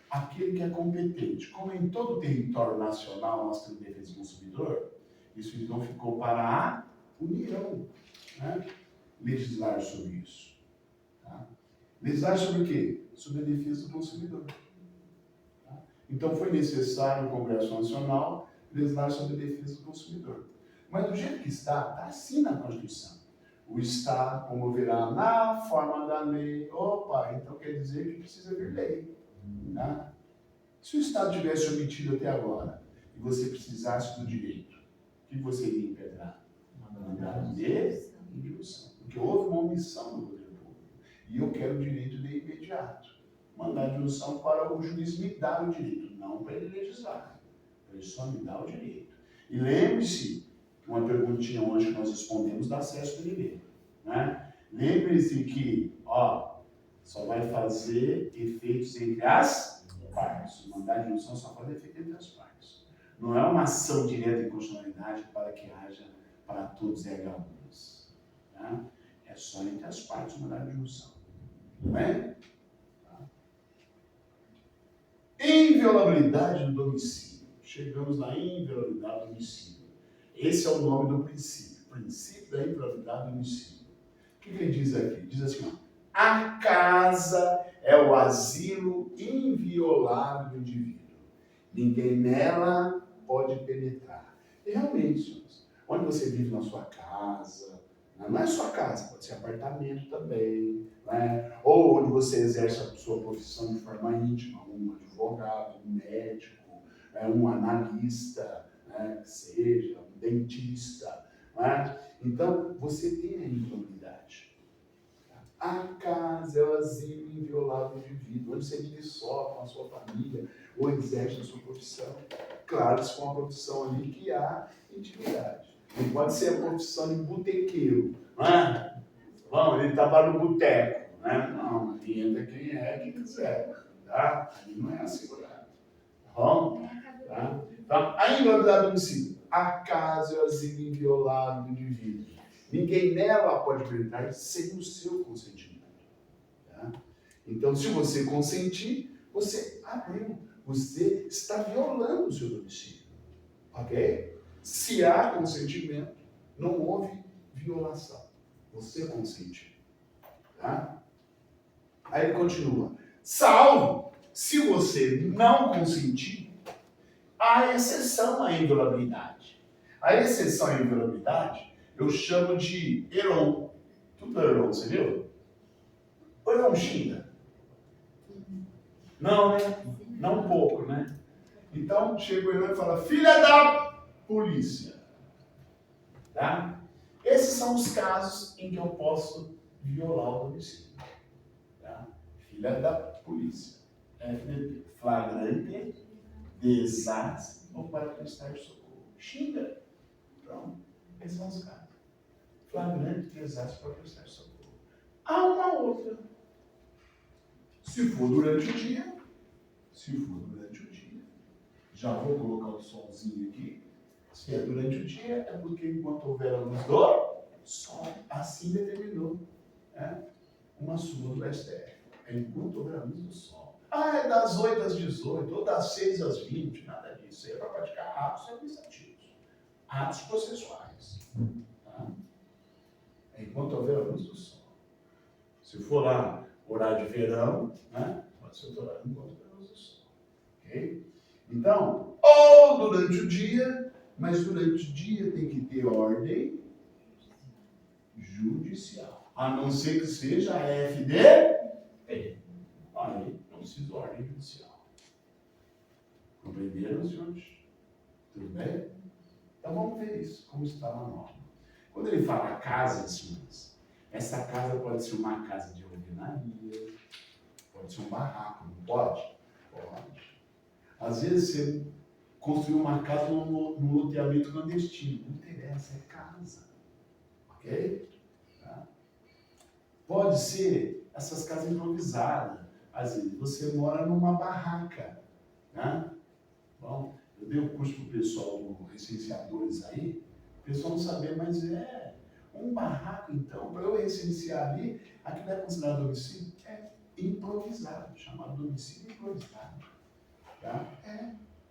aquele que é competente. Como em todo o território nacional nós temos defesa do consumidor, isso então ficou para a União, né? Legislar sobre isso. Tá? Legislar sobre o quê? Sobre a defesa do consumidor. Tá? Então foi necessário no Congresso Nacional legislar sobre a defesa do consumidor. Mas do jeito que está assim na Constituição. O Estado promoverá na forma da lei. Opa, então quer dizer que precisa vir lei. Tá? Se o Estado tivesse omitido até agora e você precisasse do direito, o que você iria impedrar? Mandado de injunção. Porque houve uma omissão no poder público. E eu quero o direito de imediato. Mandar de injunção para o juiz me dar o direito, não para ele legislar. Para ele só me dar o direito. E lembre-se, uma perguntinha hoje que nós respondemos da CSPMB. Né? Lembre-se que, só vai fazer efeitos entre as partes. O mandado de injunção só faz efeito entre as partes. Não é uma ação direta de constitucionalidade para que haja para todos e alguns. Tá? É só entre as partes o mandado de injunção. Não é? Tá? Inviolabilidade do domicílio. Chegamos na inviolabilidade do domicílio. Esse é o nome do princípio. Princípio da inviolabilidade do domicílio. O que ele diz aqui? Diz assim, a casa é o asilo inviolável do indivíduo. Ninguém nela pode penetrar. E realmente, senhores, onde você vive na sua casa, não é sua casa, pode ser apartamento também, né? Ou onde você exerce a sua profissão de forma íntima, um advogado, um médico, um analista, né? Que seja, um dentista. Né? Então, você tem a inviolabilidade. A casa é o asilo inviolável do indivíduo, onde você vive só com a sua família, ou exerce a sua profissão. Claro, se for uma profissão ali que há intimidade. Não pode ser a profissão de botequeiro, né? Vamos, ele trabalha no boteco, né? Não, ali entra quem quiser, tá? Ali não é assegurado. Tá bom? Tá? Então, a inviolabilidade do domicílio. A casa é o asilo inviolável do indivíduo. Ninguém nela pode penetrar sem o seu consentimento. Tá? Então, se você consentir, você abriu. Você está violando o seu domicílio. Ok? Se há consentimento, não houve violação. Você consente. Tá? Aí ele continua. Salvo se você não consentir, há exceção à inviolabilidade. A exceção à inviolabilidade eu chamo de Heron. Tudo é Heron, você viu? O Heron xinga? Não, né? Não um pouco, né? Então, chega o Heron e fala, filha da polícia. Tá? Esses são os casos em que eu posso violar o domicílio. Tá? Filha da polícia. FDP. Flagrante, desastre ou para prestar socorro. Xinga. Pronto. Esses são os casos. Flagrante, desastre para prestar socorro. Há uma outra. Se for durante o dia, já vou colocar o somzinho aqui. Se é durante o dia, é porque enquanto houver a luz do sol, assim determinou, né? Uma súmula do STF. É enquanto houver a luz do sol. É das 8 às 18, ou das 6 às 20, nada disso. Aí é para praticar atos administrativos, atos processuais. Tá? É enquanto houver a luz do sol. Se for lá, horário de verão, né? Pode ser o horário enquanto houver a luz do sol. Ok? Então, ou durante o dia, mas durante o dia tem que ter ordem judicial. A não ser que seja a FDP. Aí não precisa de ordem judicial. Compreenderam, senhores? Tudo bem? Então vamos ver isso, como está na norma. Quando ele fala casa, senhores, essa casa pode ser uma casa de alvenaria, pode ser um barraco, não pode? Pode. Às vezes você construiu uma casa num loteamento clandestino. Não interessa, é casa. Ok? Tá? Pode ser essas casas improvisadas. Às vezes você mora numa barraca. Né? Bom, eu dei um curso para o pessoal do Recenseadores aí. O pessoal não sabia, mas um barraco, então, para eu recensear ali, aquilo é considerado domicílio? É improvisado, chamado domicílio improvisado. Tá?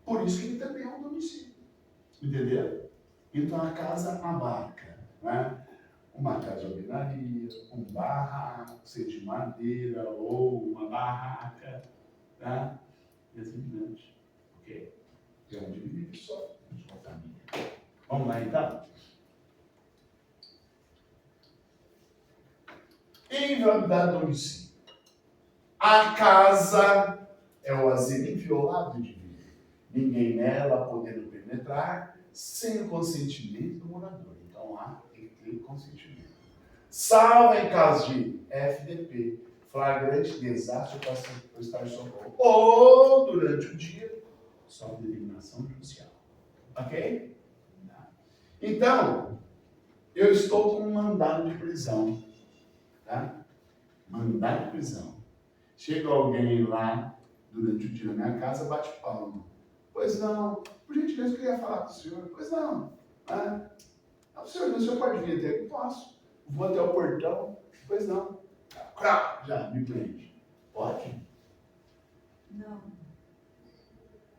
Por isso que ele também é um domicílio. Entendeu? Então a casa abarca, né? Uma casa de alvenaria, um barraco, seja de madeira ou uma barraca, tá? E assim por diante. Ok? É onde ele vive só, sua família. Vamos lá então? Inviolabilidade do domicílio. A casa é o asilo inviolável de viver. Ninguém nela podendo penetrar sem o consentimento do morador. Então lá tem que ter consentimento. Salvo em caso de FDP, flagrante desastre ou estado de socorro. Ou durante o dia, sob determinação judicial. Ok? Então, eu estou com um mandado de prisão. Tá? Mandado de prisão. Chega alguém lá durante o dia na minha casa, bate palma. Pois não, por gentileza, eu queria falar com o senhor. Pois não. O senhor pode vir até aqui? Posso. Vou até o portão. Pois não. Já, me prende. Pode? Não.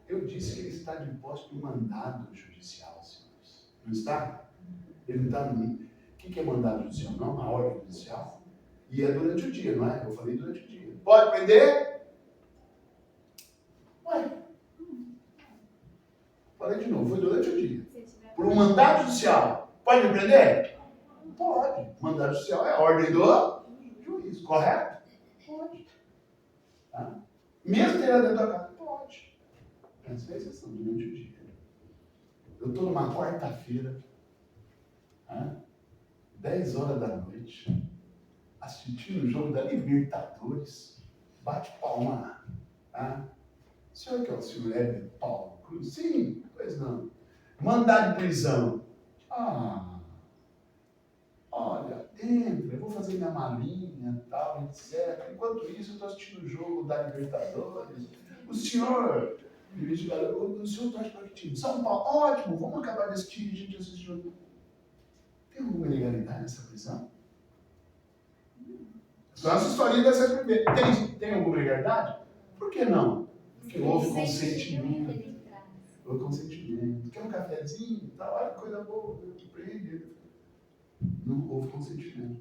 Eu disse que ele está de posse do mandado judicial, senhores. Não está? Ele não está no. O que é mandado judicial? Não, a ordem judicial. E é durante o dia, não é? Eu falei durante o dia. Pode prender? Ué. Falei de novo, foi durante o dia. Por um mandado judicial. Pode me prender? Pode. Mandado judicial é a ordem do juiz, correto? Pode. Tá? Mesmo tendo dentro da casa? Pode. Essa é a exceção, durante o dia. Eu estou numa quarta-feira, 10 horas da noite, assistindo o jogo da Libertadores, bate palma. O senhor que é o senhor Hélio Paulo Cruz? Sim, pois não. Mandado de prisão. Olha, entra, eu vou fazer minha malinha, tal, etc. Enquanto isso, eu estou assistindo o jogo da Libertadores. O senhor torce para que time? São Paulo, ótimo, vamos acabar desse time, a gente assiste o jogo. Tem alguma ilegalidade nessa prisão? Nossa historinha deve ser primeira. Tem alguma ilegalidade? Por que não? Porque houve consentimento. Houve consentimento. Quer um cafezinho? Tá, olha que coisa boa, prende. Não houve consentimento.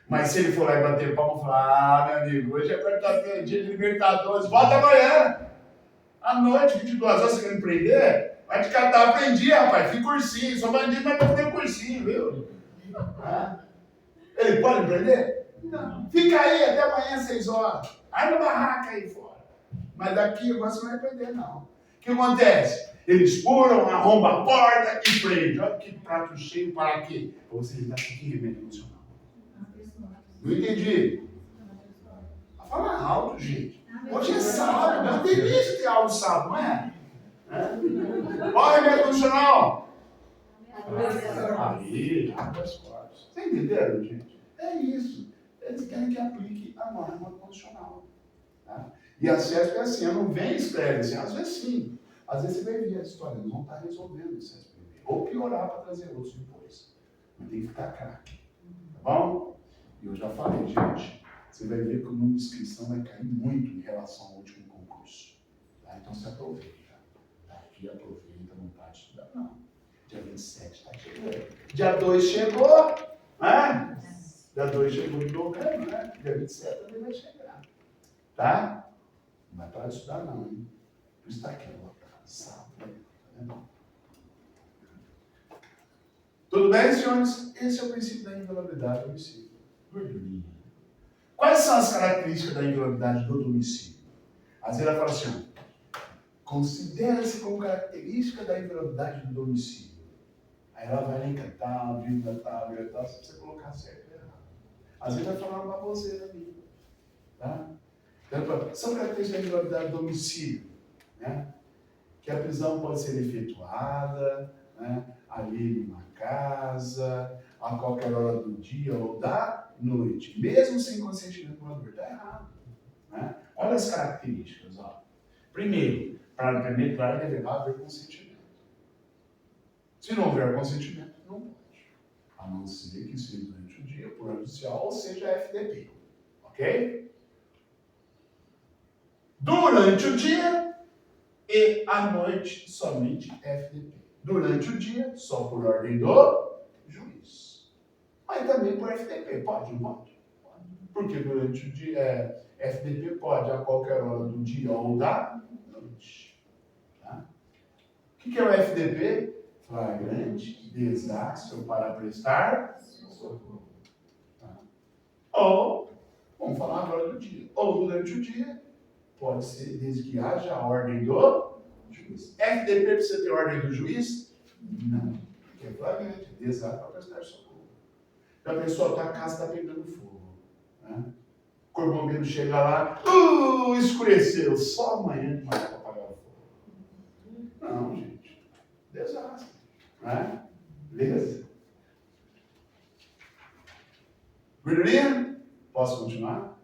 Mas se ele for lá e bater palma e falar, meu amigo, hoje é quarta-feira, dia de Libertadores, volta amanhã. À noite, 22 horas, você quer me prender? Vai te catar, aprendi, rapaz, fiz cursinho, sou bandido, mas não tem cursinho, viu? Ele pode me prender? Não. Fica aí até amanhã, 6 horas. Aí na barraca aí fora. Mas daqui agora você não vai prender, não. O que acontece? Eles furam, arrombam a porta e prendem. Olha que prato cheio para quê? Para você dar que remédio emocional. Não entendi. Fala alto, gente. Hoje é sábado, não tem isso que é algo sábado, não é? Olha remédio emocional. Aí, águas fortes. Vocês entenderam, gente? É isso. Eles querem que aplique a norma constitucional. Tá? E a CESP é assim, eu não venho e escreve assim, às vezes sim. Às vezes você vai ver a história, eles vão estar resolvendo o CESP. Ou piorar para trazer outros depois. Mas tem que ficar craque. Tá bom? E eu já falei, gente, você vai ver que o número de inscrição vai cair muito em relação ao último concurso. Tá? Então se aproveita. Daqui aproveita, não para de estudar, não. Dia 27 está chegando. Dia 2 chegou, né? Dia 2 chegou de novembro, né? Dia 27 também vai chegar. Tá? Não vai parar de estudar, não, hein? Por isso está aqui, ó. Sábado, tá vendo? Tudo bem, senhores? Esse é o princípio da inviolabilidade do domicílio. Gordurinha. Quais são as características da inviolabilidade do domicílio? Às vezes ela fala assim, considera-se como característica da inviolabilidade do domicílio. Aí ela vai elencar tal, vírgula tal, se você colocar certo ou errado. Às vezes vai falar uma baboseira ali. Tá? São características da irregularidade do domicílio, né? Que a prisão pode ser efetuada, né, ali numa casa, a qualquer hora do dia ou da noite, mesmo sem consentimento do morador. Está errado. Né? Olha as características. Ó. Primeiro, para penetrar deverá haver consentimento. Se não houver consentimento, não pode. A não ser que seja durante o dia, por ordem judicial, ou seja FDP. Ok? Durante o dia e à noite, somente FDP. Durante o dia, só por ordem do juiz. Mas também por FDP. Pode, não pode? Pode. Porque durante o dia, FDP pode a qualquer hora do dia ou da noite. Tá? O que é o FDP? Flagrante desastre para prestar socorro. Tá? Ou, vamos falar agora do dia. Ou durante o dia, pode ser desde que haja a ordem do juiz. FDP precisa ter ordem do juiz? Não. Porque é flagrante, desastre para prestar socorro. Então a pessoa, tua casa está pegando fogo. Né? O corpo bombeiro chega lá, escureceu, só amanhã de manhã para apagar o fogo. Não, gente. Desastre. Né? Beleza? Gordurinha? Posso continuar?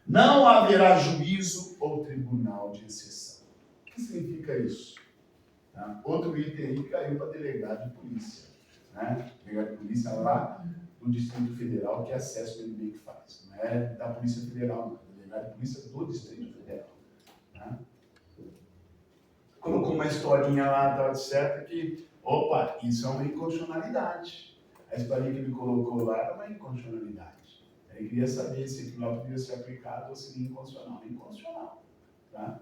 Não haverá juízo ou tribunal de exceção. O que significa isso? Tá? Outro item aí caiu para delegado de polícia. Né? Delegado de polícia lá do Distrito Federal, que é acesso que ele meio que faz. Não é da Polícia Federal, não. É delegado de polícia do Distrito Federal. Tá? Colocou uma historinha lá, tal, etc., que, opa, isso é uma inconstitucionalidade. A historinha que ele colocou lá era uma inconstitucionalidade. Ele queria saber se aquilo lá podia ser aplicado ou seria inconstitucional. Inconstitucional. Tá?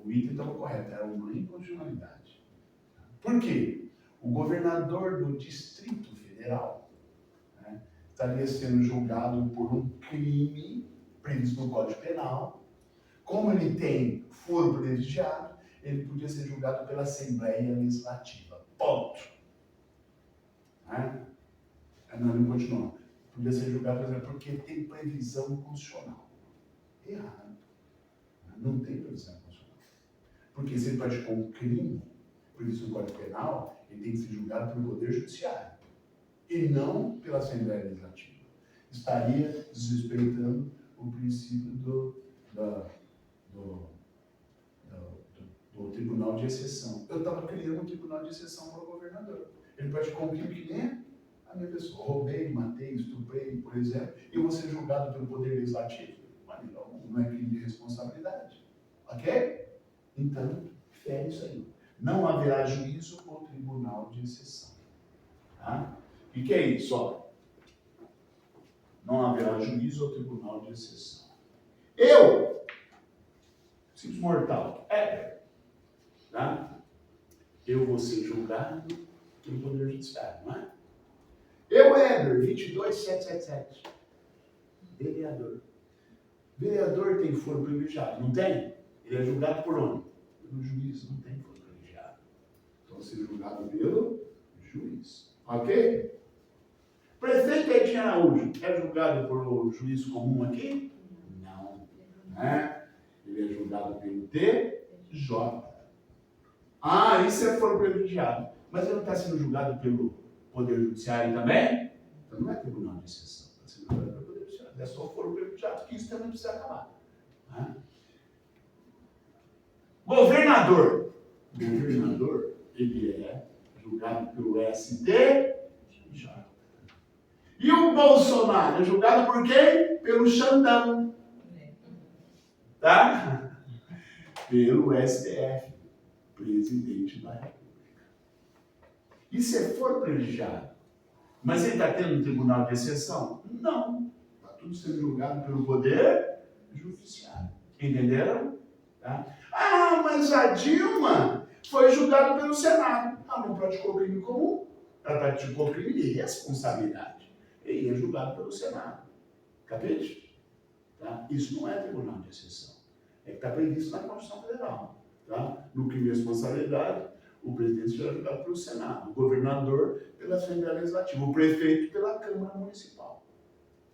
O item estava correto, era uma inconstitucionalidade. Por quê? O governador do Distrito Federal, né, estaria sendo julgado por um crime previsto no Código Penal. Como ele tem foro privilegiado, ele podia ser julgado pela Assembleia Legislativa. Ponto. Né? Não, ele continuou. Podia ser julgado, por exemplo, porque tem previsão constitucional. Errado. Não tem previsão constitucional. Porque se ele praticou um crime previsto no Código Penal, ele tem que ser julgado pelo Poder Judiciário e não pela Assembleia Legislativa. Estaria desrespeitando o princípio do Tribunal de Exceção. Eu estava criando um Tribunal de Exceção para o governador. Ele praticou um crime que nem a minha pessoa. Roubei, matei, estuprei, por exemplo, e vou ser julgado pelo Poder Legislativo. Mas não é crime de responsabilidade. Ok? Então, fere isso aí. Não haverá juízo ou tribunal de exceção. Tá? O que é isso? Ó? Não haverá juízo ou tribunal de exceção. Eu, simples mortal, tá? Eu vou ser julgado pelo Poder Judiciário, não é? Eu, Éder, 22777. Vereador. Vereador tem foro privilegiado, não tem? Ele é julgado por onde? Pelo juiz, não tem foro privilegiado. Então, ser julgado pelo juiz. Ok? Prefeito Edinho Araújo é julgado por juiz comum aqui? Não. Né? Ele é julgado pelo TJ. Isso é foro privilegiado. Mas ele não está sendo julgado pelo Poder Judiciário também? Então não é tribunal de exceção. Está sendo julgado pelo Poder Judiciário. É só foro privilegiado, que isso também precisa acabar. Né? Governador. Governador, ele é julgado pelo STJ. E o Bolsonaro é julgado por quem? Pelo Xandão. Tá? Pelo STF, presidente da República. Isso é foro privilegiado. Mas ele está tendo um tribunal de exceção? Não. Está tudo sendo julgado pelo Poder Judiciário. Entenderam? Tá? Mas a Dilma foi julgada pelo Senado. Ela não praticou crime comum. Ela praticou crime de responsabilidade. E é julgado pelo Senado. Capite? Tá? Isso não é tribunal de exceção. É que está previsto na Constituição Federal. Tá? No crime de responsabilidade, o presidente será julgado pelo Senado, o governador pela Assembleia Legislativa, o prefeito pela Câmara Municipal.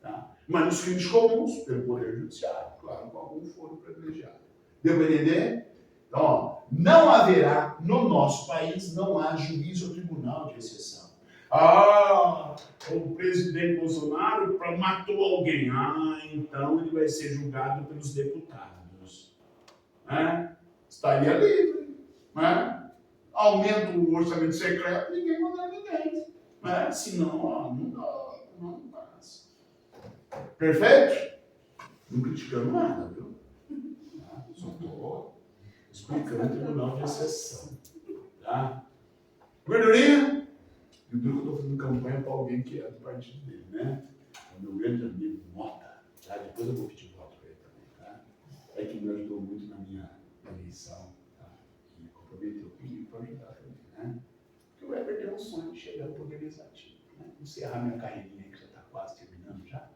Tá? Mas nos crimes comuns, pelo Poder Judiciário, claro, com algum foro privilegiado. Deu para entender? Então, ó, não haverá, no nosso país, não há juízo ou tribunal de exceção. Ah, o presidente Bolsonaro matou alguém. Ah, então ele vai ser julgado pelos deputados. Né? Estaria livre. Né? Aumenta o orçamento secreto, ninguém manda ninguém. Né? Senão, ó, não passa. Perfeito? Não criticando nada, viu? Só estou explicando o tribunal de exceção. Tá? Gordurinha? E o duro que eu estou fazendo campanha para alguém que é do partido dele, né? É o meu grande amigo Mota. Tá? Depois eu vou pedir voto para ele também. Tá? É que me ajudou muito na minha eleição. Tá? E comprometeu comigo para ajudar também. Né? Porque o Weber tem um sonho de chegar ao Poder Legislativo. Né? Encerrar minha carreirinha, que já está quase terminando já,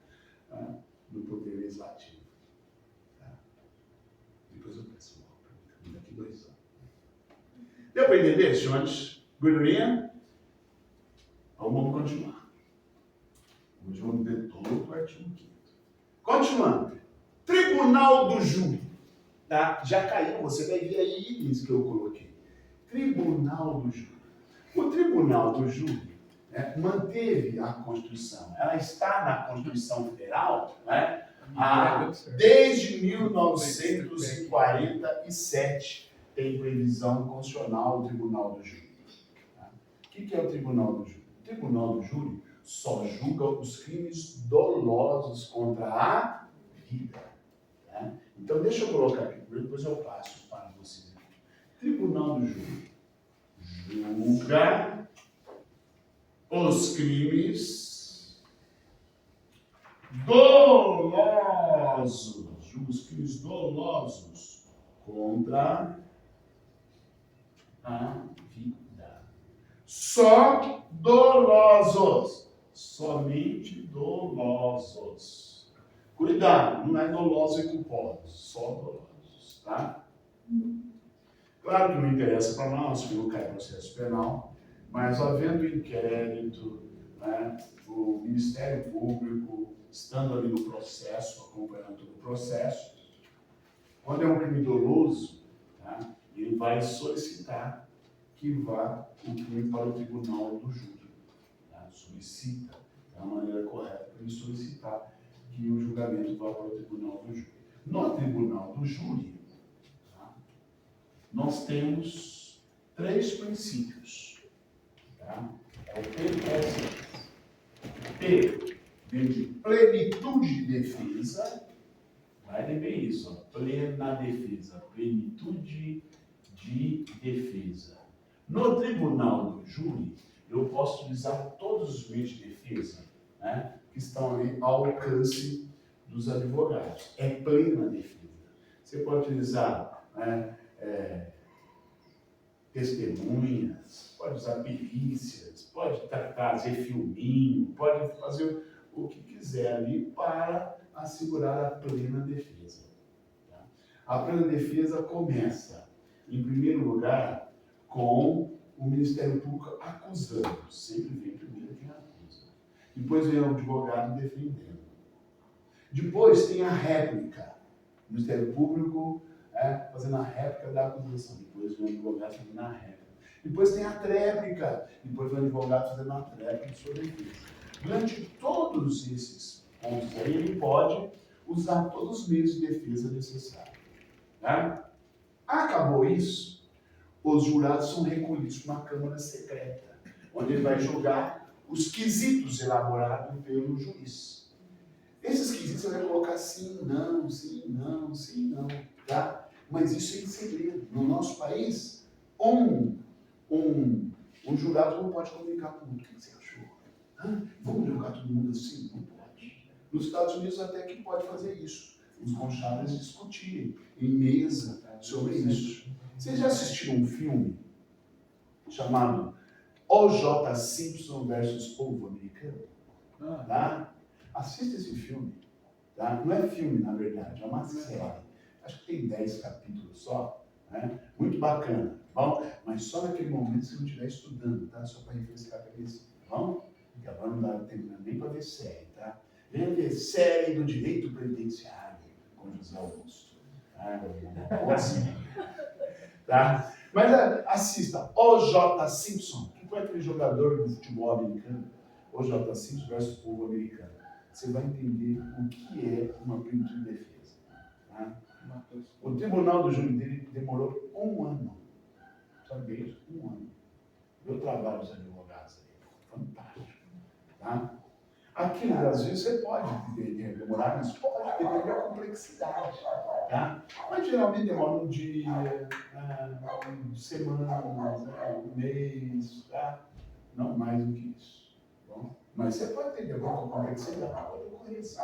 tá? No Poder Legislativo. Tá? Depois eu peço voto para mim também daqui 2 anos. Deu para entender, senhores? Gordurinha? Então vamos continuar. Hoje vamos ver todo o artigo 5º. Continuando. Tribunal do Júri. Tá? Já caiu, você vai ver aí itens que eu coloquei. Tribunal do Júri. O Tribunal do Júri, né, manteve a Constituição. Ela está na Constituição Federal, né, desde 1947 tem previsão constitucional do Tribunal do Júri. Tá? O que é o Tribunal do Júri? O Tribunal do Júri só julga os crimes dolosos contra a vida. Tá? Então, deixa eu colocar aqui, depois eu passo para vocês. Tribunal do Júri julga os crimes dolosos. Julga os crimes dolosos contra a vida. Só dolosos. Somente dolosos. Cuidado, não é doloso e culposo, só dolosos, tá? Claro que não interessa para nós, que não cai processo penal, mas havendo inquérito, né, o Ministério Público estando ali no processo, acompanhando todo o processo, quando é um crime doloso, tá, ele vai solicitar que vá o crime para o Tribunal do Júri. Tá? Solicita, é a maneira correta para ele solicitar que o julgamento vá para o Tribunal do Júri. No Tribunal do Júri, tá, nós temos 3 princípios. Tá? É o PPS. P vem de plenitude de defesa. Vai ver isso, ó. Plena defesa. Plenitude de defesa. No Tribunal do Júri, eu posso utilizar todos os meios de defesa, né, que estão ali ao alcance dos advogados. É plena defesa. Você pode utilizar, né, testemunhas, pode usar perícias, pode trazer filminho, pode fazer o que quiser ali para assegurar a plena defesa. Tá? A plena defesa começa, em primeiro lugar, com o Ministério Público acusando. Sempre vem primeiro quem acusa. Depois vem o advogado defendendo. Depois tem a réplica. O Ministério Público fazendo a réplica da acusação. Depois vem o advogado fazendo a réplica. Depois tem a tréplica. Depois vem o advogado fazendo a tréplica de sua defesa. Durante todos esses pontos aí, ele pode usar todos os meios de defesa necessários. Tá? Acabou isso, os jurados são recolhidos para uma Câmara Secreta, onde ele vai julgar os quesitos elaborados pelo juiz. Esses quesitos você vai colocar sim, não, sim, não, sim, não, tá? Mas isso é em segredo. No nosso país, um jurado não pode comunicar com o outro. O que você achou? Vamos julgar todo mundo assim? Não pode. Nos Estados Unidos até que pode fazer isso. Os conchados discutirem em mesa sobre isso. Vocês já assistiram um filme chamado O.J. Simpson versus Povo Americano? Tá? Assista esse filme. Tá? Não é filme, na verdade, é uma série. Acho que tem 10 capítulos só. Né? Muito bacana. Bom, mas só naquele momento se não estiver estudando, tá? Só para refrescar a cabeça. Bom? Porque agora não dá tempo nem para ver série, tá? Vê série do direito previdenciário, com José Augusto. Tá? Mas assista, O.J. Simpson, que foi aquele jogador do futebol americano, O.J. Simpson versus o povo americano. Você vai entender o que é uma plenitude de defesa. Tá? O tribunal do júri dele demorou 1 ano. Sabe isso? 1 ano. Eu trabalho os advogados aí. Fantástico. Tá? Aqui no Brasil você pode demorar, mas pode depender da complexidade. Tá? Mas geralmente demora um dia, semanas, um mês, tá? Não mais do que isso. Bom, mas você pode ter de acordo com a complexidade da ocorrência.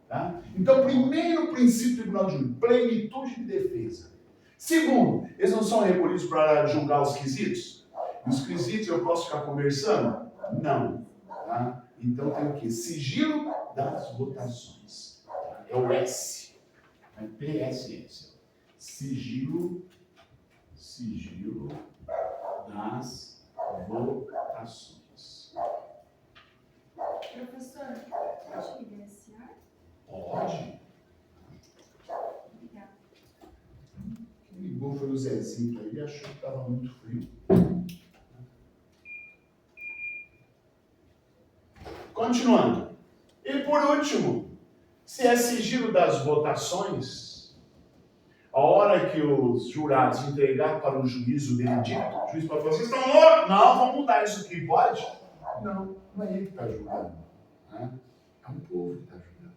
Tá? Então, primeiro princípio do tribunal de júri, plenitude de defesa. Segundo, eles não são recolhidos para julgar os quesitos? Os quesitos eu posso ficar conversando? Não. Tá? Então tem o quê? Sigilo das votações. É o S. É PSS. Sigilo das votações. Professor, pode evidenciar? Pode. Obrigada. Quem ligou foi o Zezinho aí, ele achou que estava muito frio. Continuando. E por último, se é sigilo das votações, a hora que os jurados entregar para o juiz o veredicto, o juiz pode falar, vocês estão loucos? Não, vamos mudar isso aqui, pode? Não, não é ele que está julgando. Né? É um povo que está julgando.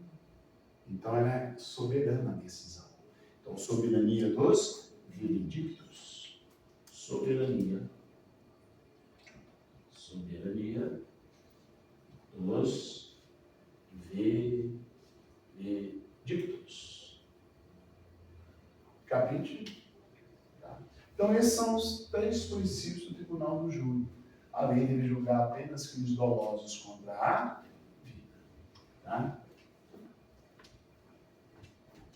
Então ela é soberana a decisão. Então, soberania dos veredictos. Soberania dos veredictos. Capite? Tá? Então, esses são os 3 princípios do tribunal do júri. A lei deve julgar apenas crimes dolosos contra a vida. Tá?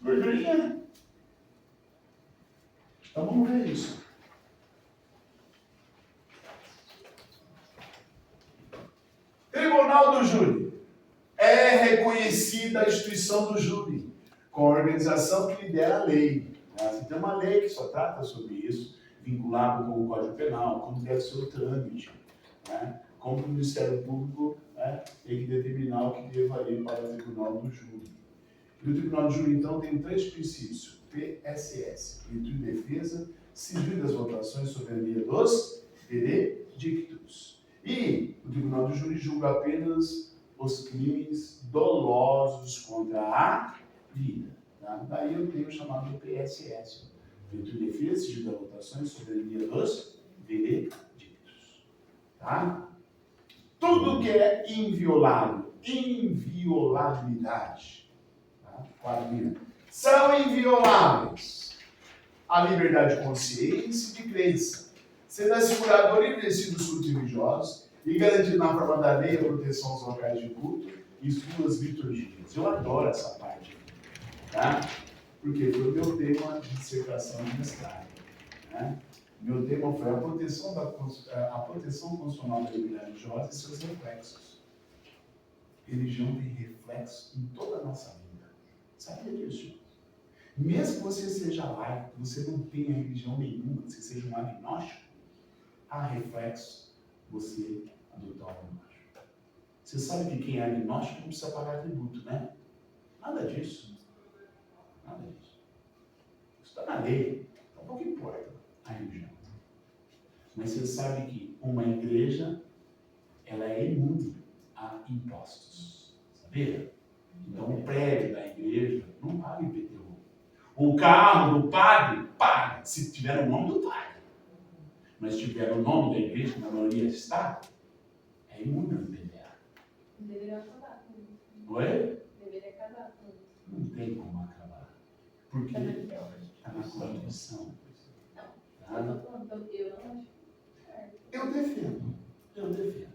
Gordurinha. Então, vamos ver isso. Tribunal do júri. É reconhecida a instituição do júri, com a organização que lidera a lei. Você tem uma lei que só trata sobre isso, vinculado com o Código Penal, como deve ser o trâmite, né? Como o Ministério Público, né, tem que determinar o que deva ir para o Tribunal do Júri. E o Tribunal do Júri, então, tem 3 princípios: PSS, plenitude de defesa, sigilo das votações, soberania dos veredictos. E o Tribunal do Júri julga apenas os crimes dolosos contra a vida. Tá? Daí eu tenho o chamado de PSS, plenitude de defesa, sigilo das votações, soberania dos veredictos. Tá? Tudo que é inviolável, inviolabilidade, tá? São invioláveis a liberdade de consciência e de crença, sendo assegurado o livre exercício dos cultos religiosos e garantido na forma da lei a proteção aos locais de culto e suas liturgias. Eu adoro essa parte, tá? Porque foi o meu tema de dissertação de mestrado, né? Meu tema foi a proteção constitucional da liberdade religiosa e seus reflexos. Religião tem reflexo em toda a nossa vida. Sabia disso? Mesmo que você seja laico, que você não tenha religião nenhuma, que você seja um agnóstico, há reflexo você adotar o agnóstico. Você sabe que quem é agnóstico não precisa pagar tributo, né? Nada disso. Nada disso. Isso está na lei. Então, pouco importa a religião. Mas você sabe que uma igreja, ela é imune a impostos. Sabia? Então, o prédio da igreja não paga IPTU. O carro do padre paga, se tiver o nome do padre. Mas se tiver o nome da igreja, que na maioria está, é imune ao IPTU. Deveria acabar com isso. Oi? Deveria acabar com isso. Não tem como acabar. Porque está na Constituição. Tá? Eu não acho. Eu defendo.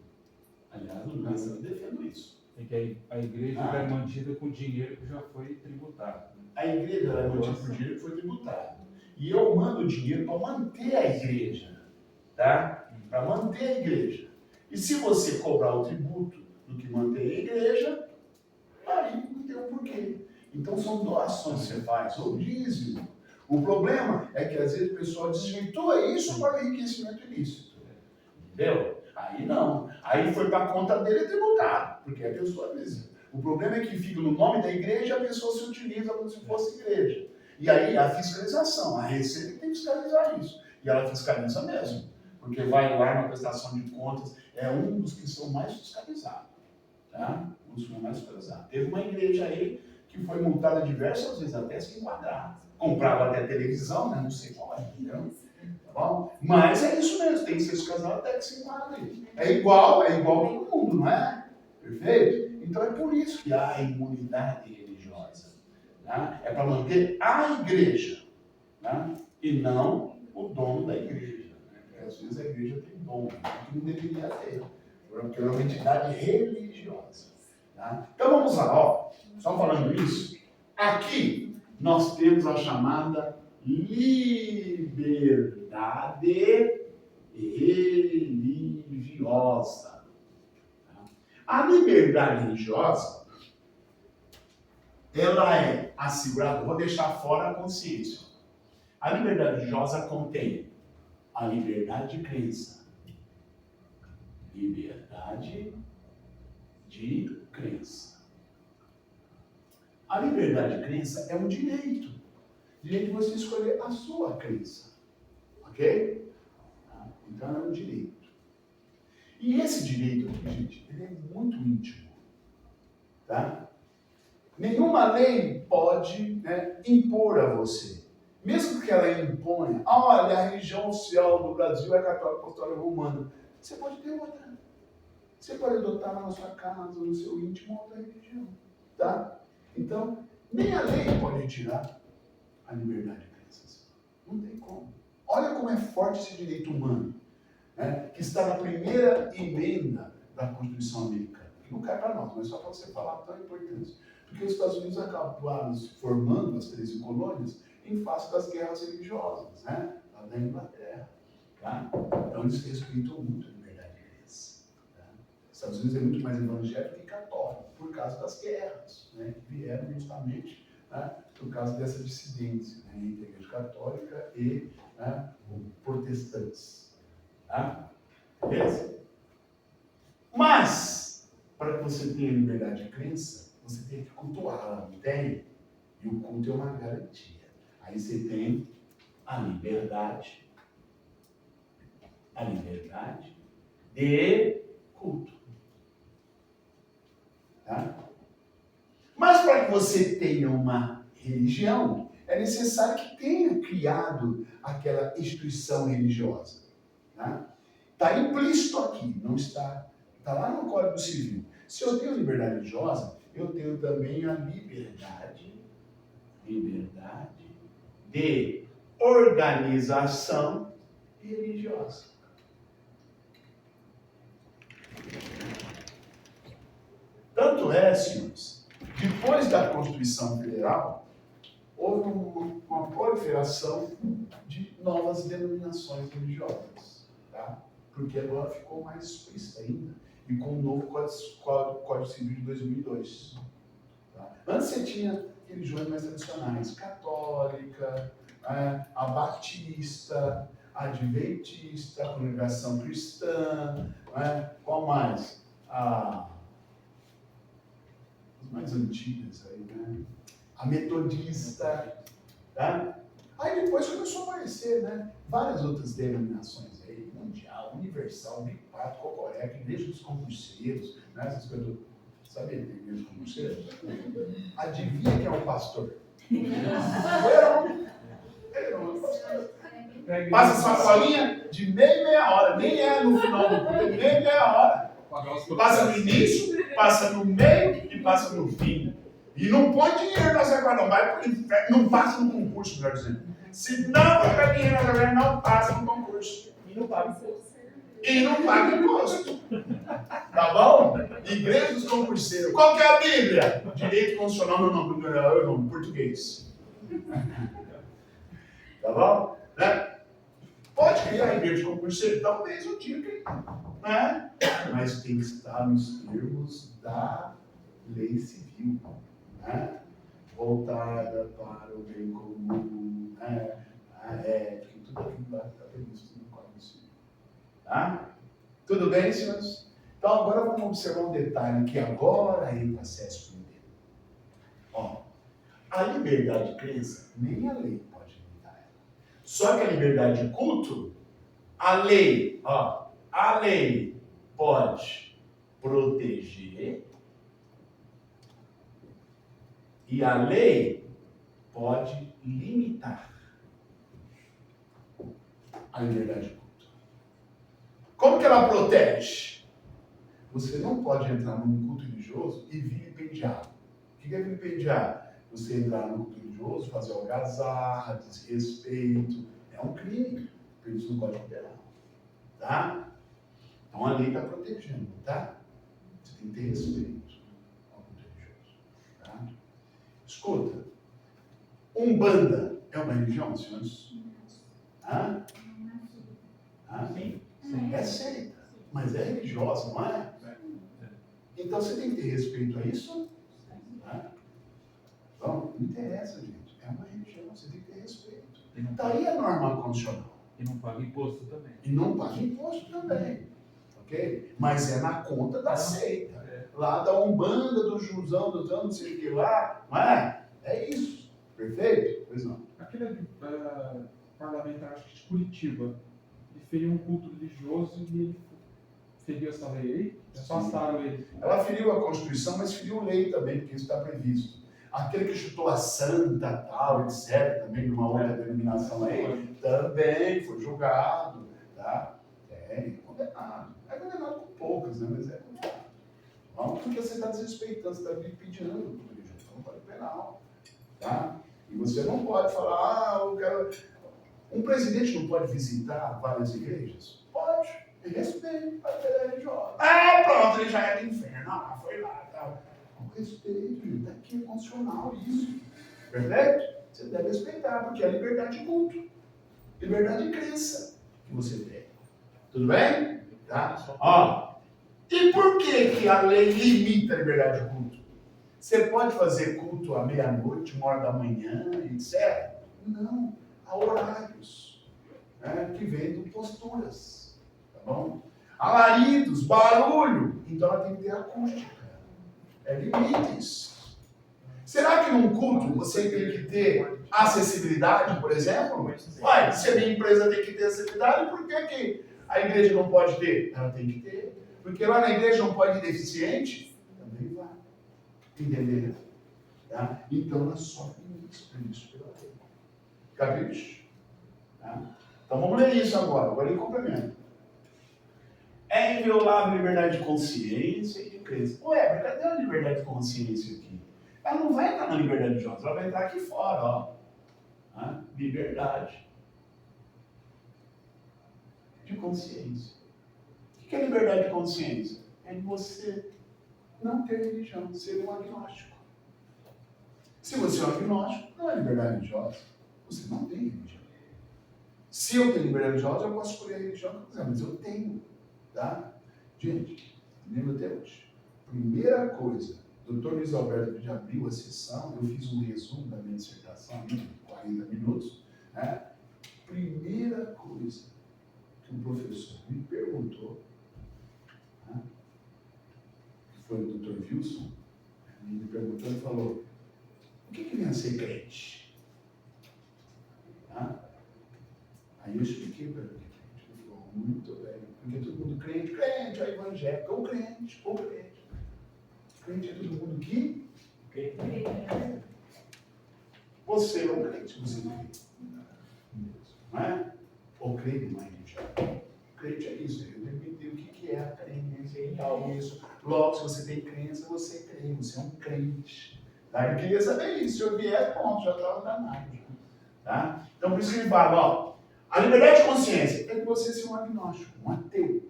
Aliás, no Brasil eu defendo isso. É que a igreja é mantida com dinheiro que já foi tributado. A igreja é mantida por dinheiro que foi tributado. E eu mando dinheiro para manter a igreja. Tá? Para manter a igreja. E se você cobrar o tributo do que mantém a igreja, Aí não tem um porquê. Então são doações que você faz, ou dízimo. O problema é que às vezes o pessoal desvirtua isso para enriquecimento ilícito. Entendeu? Aí não. Aí foi para a conta dele tributado, porque a pessoa mesmo. O problema é que fica no nome da igreja e a pessoa se utiliza como se fosse igreja. E aí a fiscalização, a Receita tem que fiscalizar isso. E ela fiscaliza mesmo. Porque vai lá na prestação de contas, é um dos que são mais fiscalizados. Tá? Um dos que são mais fiscalizados. Teve uma igreja aí que foi multada diversas vezes, até se enquadrar. Comprava até televisão, né? Não sei qual é, entendeu? Tá bom? Mas é isso mesmo, tem que ser fiscalizado até que se enquadre. É igual todo mundo, não é? Perfeito? Então é por isso que há imunidade religiosa. Né? É para manter a igreja, né? E não o dono da igreja. Né? Porque às vezes a igreja tem dom, que não deveria ter. Porque é uma entidade religiosa. Tá? Então vamos lá, ó. Só falando isso, aqui nós temos a chamada liberdade religiosa. A liberdade religiosa, ela é assegurada, vou deixar fora a consciência. A liberdade religiosa contém a liberdade de crença. Liberdade de crença. A liberdade de crença é um direito. Direito de você escolher a sua crença. Ok? Então é um direito. E esse direito aqui, gente, ele é muito íntimo. Tá? Nenhuma lei pode, né, impor a você. Mesmo que ela imponha, olha, a religião oficial do Brasil é católica apostólica romana. Você pode ter outra. Você pode adotar na sua casa, no seu íntimo, outra religião. Tá? Então, nem a lei pode tirar a liberdade de crenças. Não tem como. Olha como é forte esse direito humano, né, que está na primeira emenda da Constituição Americana. Que não cai para nós, mas só para você falar tão importante. Porque os Estados Unidos acabaram se formando, as 13 colônias, em face das guerras religiosas, né, lá da Inglaterra. Tá? Então eles respeitam muito a liberdade de crença. Tá? Os Estados Unidos é muito mais evangélico que católico, por causa das guerras, né, que vieram justamente, né, por causa dessa dissidência, né, entre a Igreja Católica e, né, os protestantes. Tá? Beleza? Mas, para que você tenha liberdade de crença, você tem que cultuá-la, não tem? E o culto é uma garantia. Aí você tem a liberdade de culto. Tá? Mas para que você tenha uma religião, é necessário que tenha criado aquela instituição religiosa. Está implícito aqui, não está. Está lá no Código Civil. Se eu tenho liberdade religiosa, eu tenho também a liberdade de organização religiosa. Tanto é, senhores, depois da Constituição Federal, houve uma proliferação de novas denominações religiosas, tá? Porque agora ficou mais explícito ainda, e com o novo Código Civil de 2002. Tá? Antes você tinha religiões mais tradicionais, católica, a batista, a adventista, a congregação cristã, qual mais? As mais antigas aí, né? A metodista, tá? Aí depois começou a aparecer, né, várias outras denominações aí, mundial, universal, bipato, cocoreca, igreja dos concurseiros, né, essas coisas. Sabia que tem igreja dos concurseiros? Adivinha quem é o pastor? Era um pastor. Passa sacolinha de meia hora, nem é no final do culto, nem meia hora. Passa no início, passa no meio e passa no fim. E não põe dinheiro na sacola, não vai pro inferno, não passa no concurso, melhor dizendo. Se não pagar dinheiro na sacola, não passa no concurso. E não paga imposto. E não paga imposto. Tá bom? Igreja dos concurseiros. Qual que é a Bíblia? Direito constitucional, não, português. Tá bom? Né? Pode criar a igreja de concurseiro, talvez um dia, né? Mas tem que estar nos termos da lei civil, né? Voltada para o bem comum, né? A ética, tudo aquilo lá está previsto no Código Civil. Tá? Tudo bem, senhores? Então agora vamos observar um detalhe que agora entra a CESP no dedo. Ó, a liberdade de crença, nem a lei pode limitar ela. Só que a liberdade de culto, a lei pode proteger e a lei pode limitar a liberdade de culto. Como que ela protege? Você não pode entrar num culto religioso e vilipendiar. O que é vilipendiar? Você entrar num culto religioso, fazer algazarra, desrespeito. É um crime. Isso no Código Penal. Tá? Então a lei está protegendo, tá? Você tem que ter respeito ao culto religioso. Tá? Escuta. Umbanda é uma religião, senhores? Hã? Sim. É seita, mas é religiosa, não é? Então você tem que ter respeito a isso. Né? Então, não interessa, gente. É uma religião, você tem que ter respeito. Está aí a norma constitucional. E não paga imposto também. E não paga imposto também. Ok? Mas é na conta da seita. Lá da Umbanda, do Jusão, do Zão, não sei o que lá. Não é? É isso. Perfeito? Pois não. Aquele parlamentar, acho que de Curitiba, ele fez um culto religioso e ele feriu essa lei aí, afastaram ele. Ela feriu a Constituição, mas feriu lei também, porque isso está previsto. Aquele que chutou a santa, tal, etc., também de uma outra denominação aí, também foi julgado, tá? É condenado. É condenado com poucas, né? Mas é condenado. Não porque você está desrespeitando, você está pedindo o religioso, não pode penal, tá? E você não pode falar, eu quero... Um presidente não pode visitar várias igrejas? Pode. Respeito a liberdade religiosa. Ah, pronto, ele já é do inferno. Ah, foi lá, tal. Com respeito, gente. Aqui é constitucional isso. Perfeito? Você deve respeitar, porque é liberdade de culto. Liberdade de crença que você tem. Tudo bem? Tá? Ó. E por que a lei limita a liberdade de culto? Você pode fazer culto à meia-noite, 1h da manhã, etc. Não. Há horários, né, que vêm de posturas. Tá bom? Alaridos, barulho. Então ela tem que ter acústica. É limites. Será que num culto você tem que ter acessibilidade, por exemplo? Uai, se a minha empresa tem que ter acessibilidade, por que a igreja não pode ter? Ela tem que ter. Porque lá na igreja não pode ir deficiente? Também vai. Entendeu? Tá? Então ela sofre limites por isso pela lei. Capiche? Tá? Então vamos ler isso agora. Agora em complemento. É inviolável a liberdade de consciência e de crença. Ué, cadê a liberdade de consciência aqui? Ela não vai entrar na liberdade religiosa, ela vai entrar aqui fora, ó. Liberdade de consciência. O que é liberdade de consciência? É você não ter religião, ser um agnóstico. Se você é um agnóstico, não é liberdade religiosa. Você não tem religião. Se eu tenho liberdade religiosa, eu posso escolher a religião que eu quiser, mas eu tenho. Tá? Gente, lembro até hoje. Primeira coisa, o Dr. Luiz Alberto já abriu a sessão, eu fiz um resumo da minha dissertação, 40 minutos. Né? Primeira coisa que o professor me perguntou, né? Que foi o Dr. Wilson, ele me perguntou e falou: o que vem a ser crente? Tá? Aí eu expliquei para ele. Ele falou: muito bem. Porque todo mundo crente é evangélico, ou crente, ou crente. Crente é todo mundo que você é um crente, você crê. Não é? Ou crê numa religião. Crente é isso, eu tenho que entender o que é a crença e tal, isso. Logo, se você tem crença, você crê, você é um crente. Tá? Eu queria saber isso, se eu vier, ponto, já estava danado. Tá? Então, por isso que ele fala, ó, a liberdade de consciência é que você ser um agnóstico, um ateu.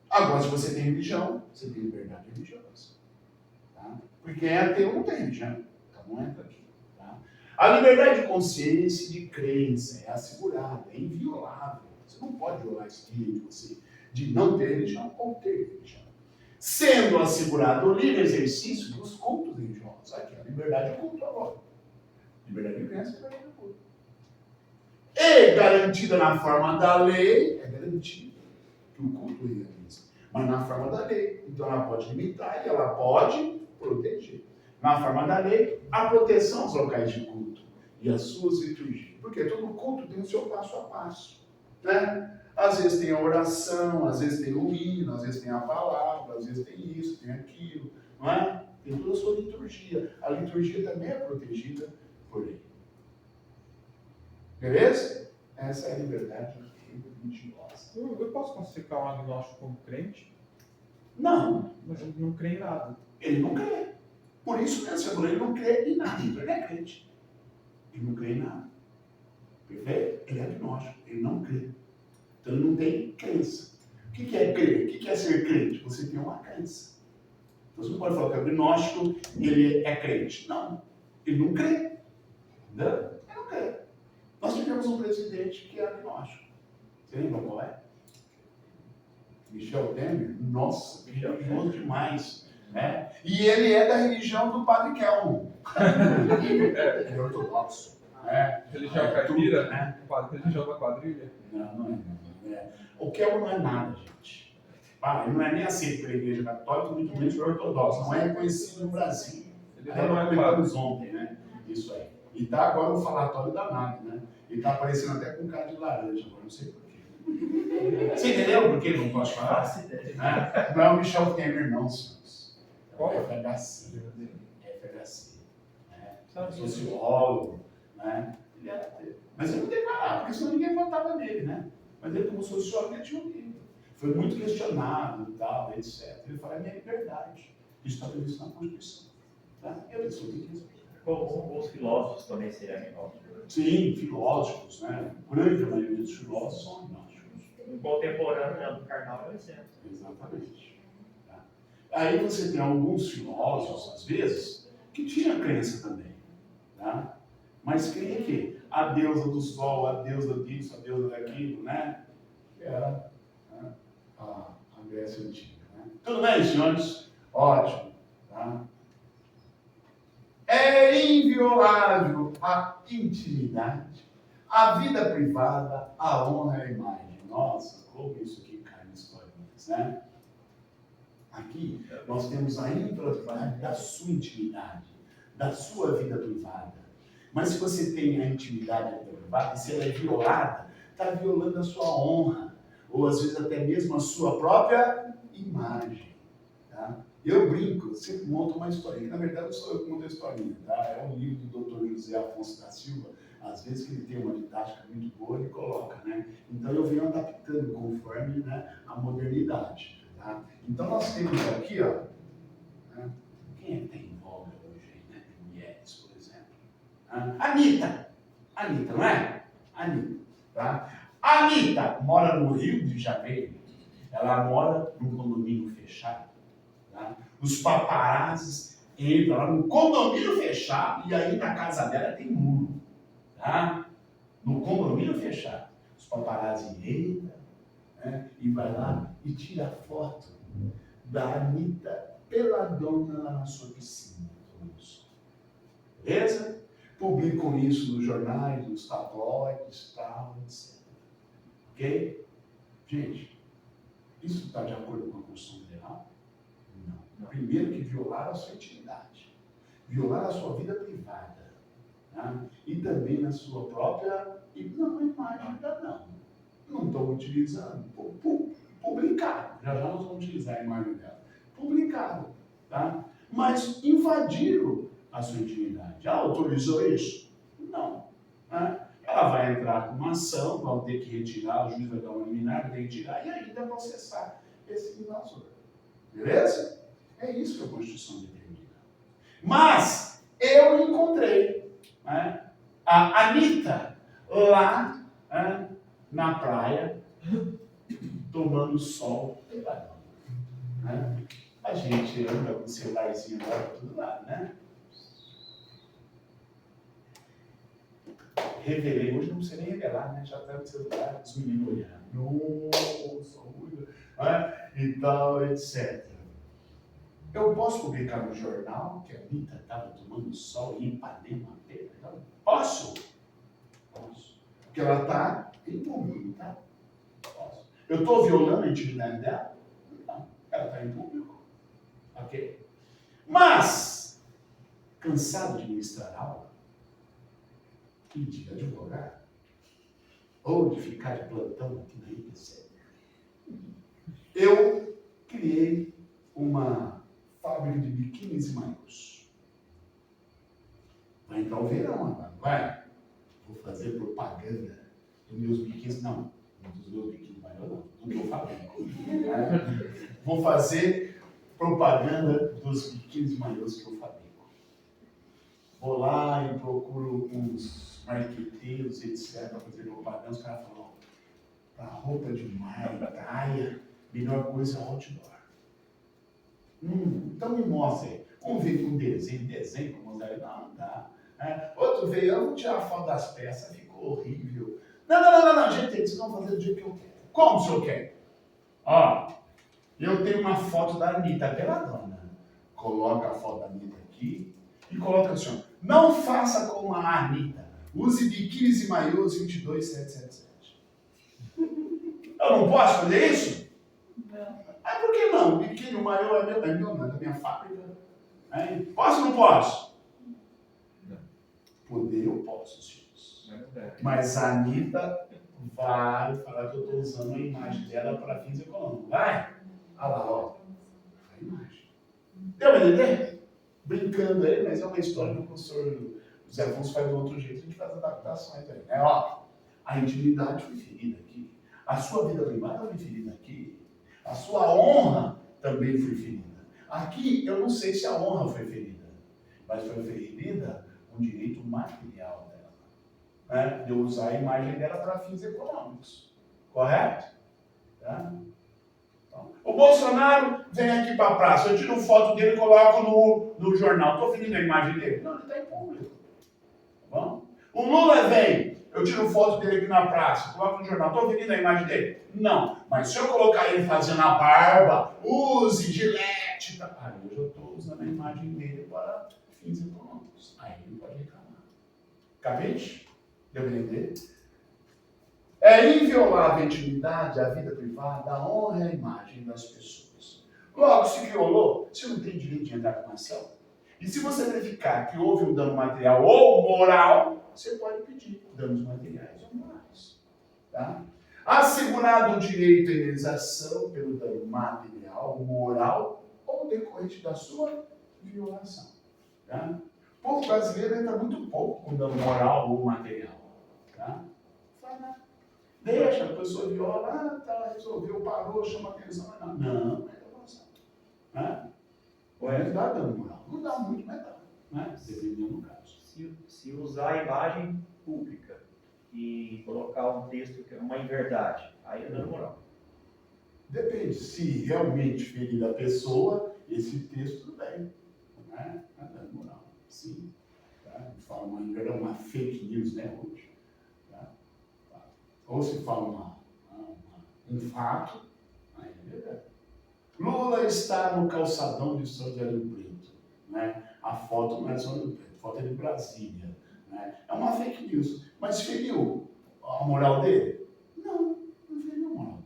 Agora, se você tem religião, você tem liberdade religiosa. Tá? Porque quem é ateu não tem religião. Então não entra aqui. Tá? A liberdade de consciência e de crença é assegurada, é inviolável. Você não pode violar esse direito de você, de não ter religião ou ter religião. sendo assegurado o livre exercício dos cultos religiosos. Aqui, a liberdade de culto agora. Liberdade de crença e liberdade de culto. E garantida na forma da lei, é garantido que o culto realiza, mas na forma da lei. Então ela pode limitar e ela pode proteger. Na forma da lei, a proteção aos locais de culto e as suas liturgias. Porque todo culto tem o seu passo a passo. Né? Às vezes tem a oração, às vezes tem o hino, às vezes tem a palavra, às vezes tem isso, tem aquilo. Não é? Tem toda a sua liturgia. A liturgia também é protegida por lei. Beleza? Essa é a liberdade religiosa. Eu posso classificar um agnóstico como crente, Não, mas ele não crê em nada. ele não crê. Por isso mesmo, ele não crê em nada. Então ele é crente. Ele não crê em nada. Perfeito? Ele é agnóstico. Ele não crê. Então ele não tem crença. O que é crer? O que é ser crente? Você tem uma crença. Então você não pode falar que o agnóstico ele é crente. Não. Ele não crê. Entendeu? Ele não crê. Nós tivemos um presidente que é agnóstico. Você lembra qual é? Michel Temer. Nossa, religioso demais. Né? E ele é da religião do Padre Kelmo. Ele é ortodoxo. Né? Religião É, caipira, tudo, né? religião da quadrilha. Não é. O Kelmo não é nada, gente. Ele não é nem aceito pela Igreja Católica, muito menos pela Ortodoxa. Não é reconhecido no Brasil. Ele Aí não é comentamos padre. ontem, né? Isso aí. E tá agora um falatório danado, né? Ele tá aparecendo até com cara de laranja, agora não sei porquê. Você entendeu por que não posso falar? Não é o Michel Temer, não, senhores. Qual? É o FHC. FHC. Né? Sociólogo, né? Mas ele não declarava, porque senão ninguém votava nele, né? Mas ele, como sociólogo, ele tinha um livro. Foi muito questionado e tal, etc. Ele fala, é minha liberdade. Isso está previsto na Constituição. Tá? E a pessoa tem que respeitar. Como os filósofos também seriam agnósticos. Sim, filósofos, né? A grande maioria dos filósofos são agnósticos. O contemporâneo, né, do Karnal é o exemplo. Exatamente. Tá? Aí você tem alguns filósofos, às vezes, que tinham crença também. Tá? Mas cria que a deusa do sol, a deusa disso, a deusa daquilo, né? Que era, né? a Grécia Antiga. Né? Tudo bem, senhores? Ótimo. Tá? É inviolável a intimidade, a vida privada, a honra e a imagem. Nossa, como isso aqui cai nas historinhas, né? Aqui nós temos a inviolabilidade da sua intimidade, da sua vida privada. Mas se você tem a intimidade da vida privada, e se ela é violada, está violando a sua honra, ou às vezes até mesmo a sua própria imagem. Tá? Eu brinco, eu sempre monto uma historinha, que na verdade não sou eu que monto a historinha, tá? É um livro do Dr. José Afonso da Silva, às vezes que ele tem uma didática muito boa, ele coloca, né? Então eu venho adaptando conforme, né, a modernidade, tá? Então nós temos aqui, ó, né? Quem é que tem voga hoje, né? Mulheres, por exemplo. Anitta, não é? Anitta, tá? Anitta mora no Rio de Janeiro, ela mora num condomínio fechado. Tá? Os paparazzis entram lá no condomínio fechado e aí na casa dela tem muro. Tá? No condomínio fechado. Os paparazzi entram, né? E vai lá e tira a foto da Anitta peladona lá na sua piscina. Beleza? Publicam isso nos jornais, nos tabloides, tal, etc. Ok? Gente, isso está de acordo com a Constituição Federal? Não. Primeiro que violar a sua intimidade, violar a sua vida privada, tá? E também na sua própria imagem, não estou utilizando, publicado, já nós vamos utilizar a imagem dela, publicado, tá? Mas invadiram a sua intimidade. Ela autorizou isso? Não. Né? Ela vai entrar com uma ação, vão ter que retirar, o juiz vai dar uma liminar, vai ter que tirar e ainda processar esse invasor. Beleza? É isso que a Constituição determina. Mas eu encontrei, né, a Anitta lá, né, na praia, tomando sol peladão. Né? A gente anda com o celularzinho agora tudo lá, né? Revelei, hoje não sei nem revelar, né? Já está no celular, os meninos olhando. Nossa, olha, né? E tal, etc. Eu posso publicar no jornal que a Anitta estava tomando sol em Ipanema? Posso? Posso. Porque ela está em público, tá? Posso. Eu estou violando a intimidade dela? Não. Ela está em público. Ok? Mas, cansado de ministrar aula, e de advogar, ou de ficar de plantão aqui na IPC, eu criei uma fábrica de biquínis e maiôs. Vai entrar o verão agora, vai. Vou fazer propaganda dos meus biquínis, não dos meus biquínis maiôs, não, do que eu fabrico. Vou fazer propaganda dos biquínis e maiôs que eu fabrico. Vou lá e procuro uns marqueteiros, etc., para fazer propaganda. Os caras falam, para roupa de mar, praia, melhor coisa é outdoor. Então me mostra aí. Um veio com desenho, para mostrar aí. Não dá. Outro veio, eu vou tirar a foto das peças, ficou horrível. Não, gente, vocês vão fazer do jeito que eu quero. Como o senhor quer? Ó, eu tenho uma foto da Anitta, peladona. Coloca a foto da Anitta aqui e coloca assim, ó. Não faça como a Anitta. Use biquínis e maiôs 22777. Eu não posso fazer isso? Não. Por que não? O biquíni e o maiô é meu, não é da minha fábrica. Posso ou não posso? Não. Poder eu posso, senhores. Não é. Mas a Anitta vai falar que eu estou usando a imagem dela para fins econômicos. Vai? Olha lá, ó. A imagem. Deu para entender? Brincando aí, mas é uma história que o professor José Afonso faz de outro jeito, a gente faz adaptações aí. Ó, a intimidade foi ferida aqui. A sua vida privada foi ferida aqui. A sua honra também foi ferida. Aqui, eu não sei se a honra foi ferida, mas foi ferida um direito material dela. De eu usar a imagem dela para fins econômicos. Correto? Tá? Então, o Bolsonaro vem aqui para a praça, eu tiro foto dele e coloco no jornal. Estou ferindo a imagem dele? Não, ele está em público. Tá bom? O Lula vem, eu tiro foto dele aqui na praça, coloco no jornal. Estou ferindo a imagem dele? Não. Mas se eu colocar ele fazendo a barba, use gilete, tá? Aí eu já estou usando a imagem dele para fins econômicos. Aí ele pode reclamar. Capiche? Deu para entender? É inviolável a intimidade, a vida privada, a honra e a imagem das pessoas. Logo, se violou, você não tem direito de entrar com ação. E se você verificar que houve um dano material ou moral, você pode pedir danos materiais ou morais. Tá? Assegurado o direito à indenização pelo dano material, moral ou decorrente da sua violação. Tá? O povo brasileiro entra muito pouco com dano moral ou material. Tá? Faz nada. Deixa, a pessoa viola, resolveu, parou, chama atenção. Não é violação. Não dá dano moral. Não dá muito, mas dá. Dependendo do caso. Se usar a imagem pública e colocar um texto que é uma inverdade, aí é dano moral. Depende. Se realmente ferir a pessoa, esse texto tudo bem. Não é dano moral. Sim. Tá? Fala uma fake news, né, hoje. Ou se fala um fato, aí é verdade. Lula está no calçadão de São José do Preto. A foto não é São José do Preto, a foto é de Brasília. É uma fake news. Mas feriu a moral dele? Não feriu a moral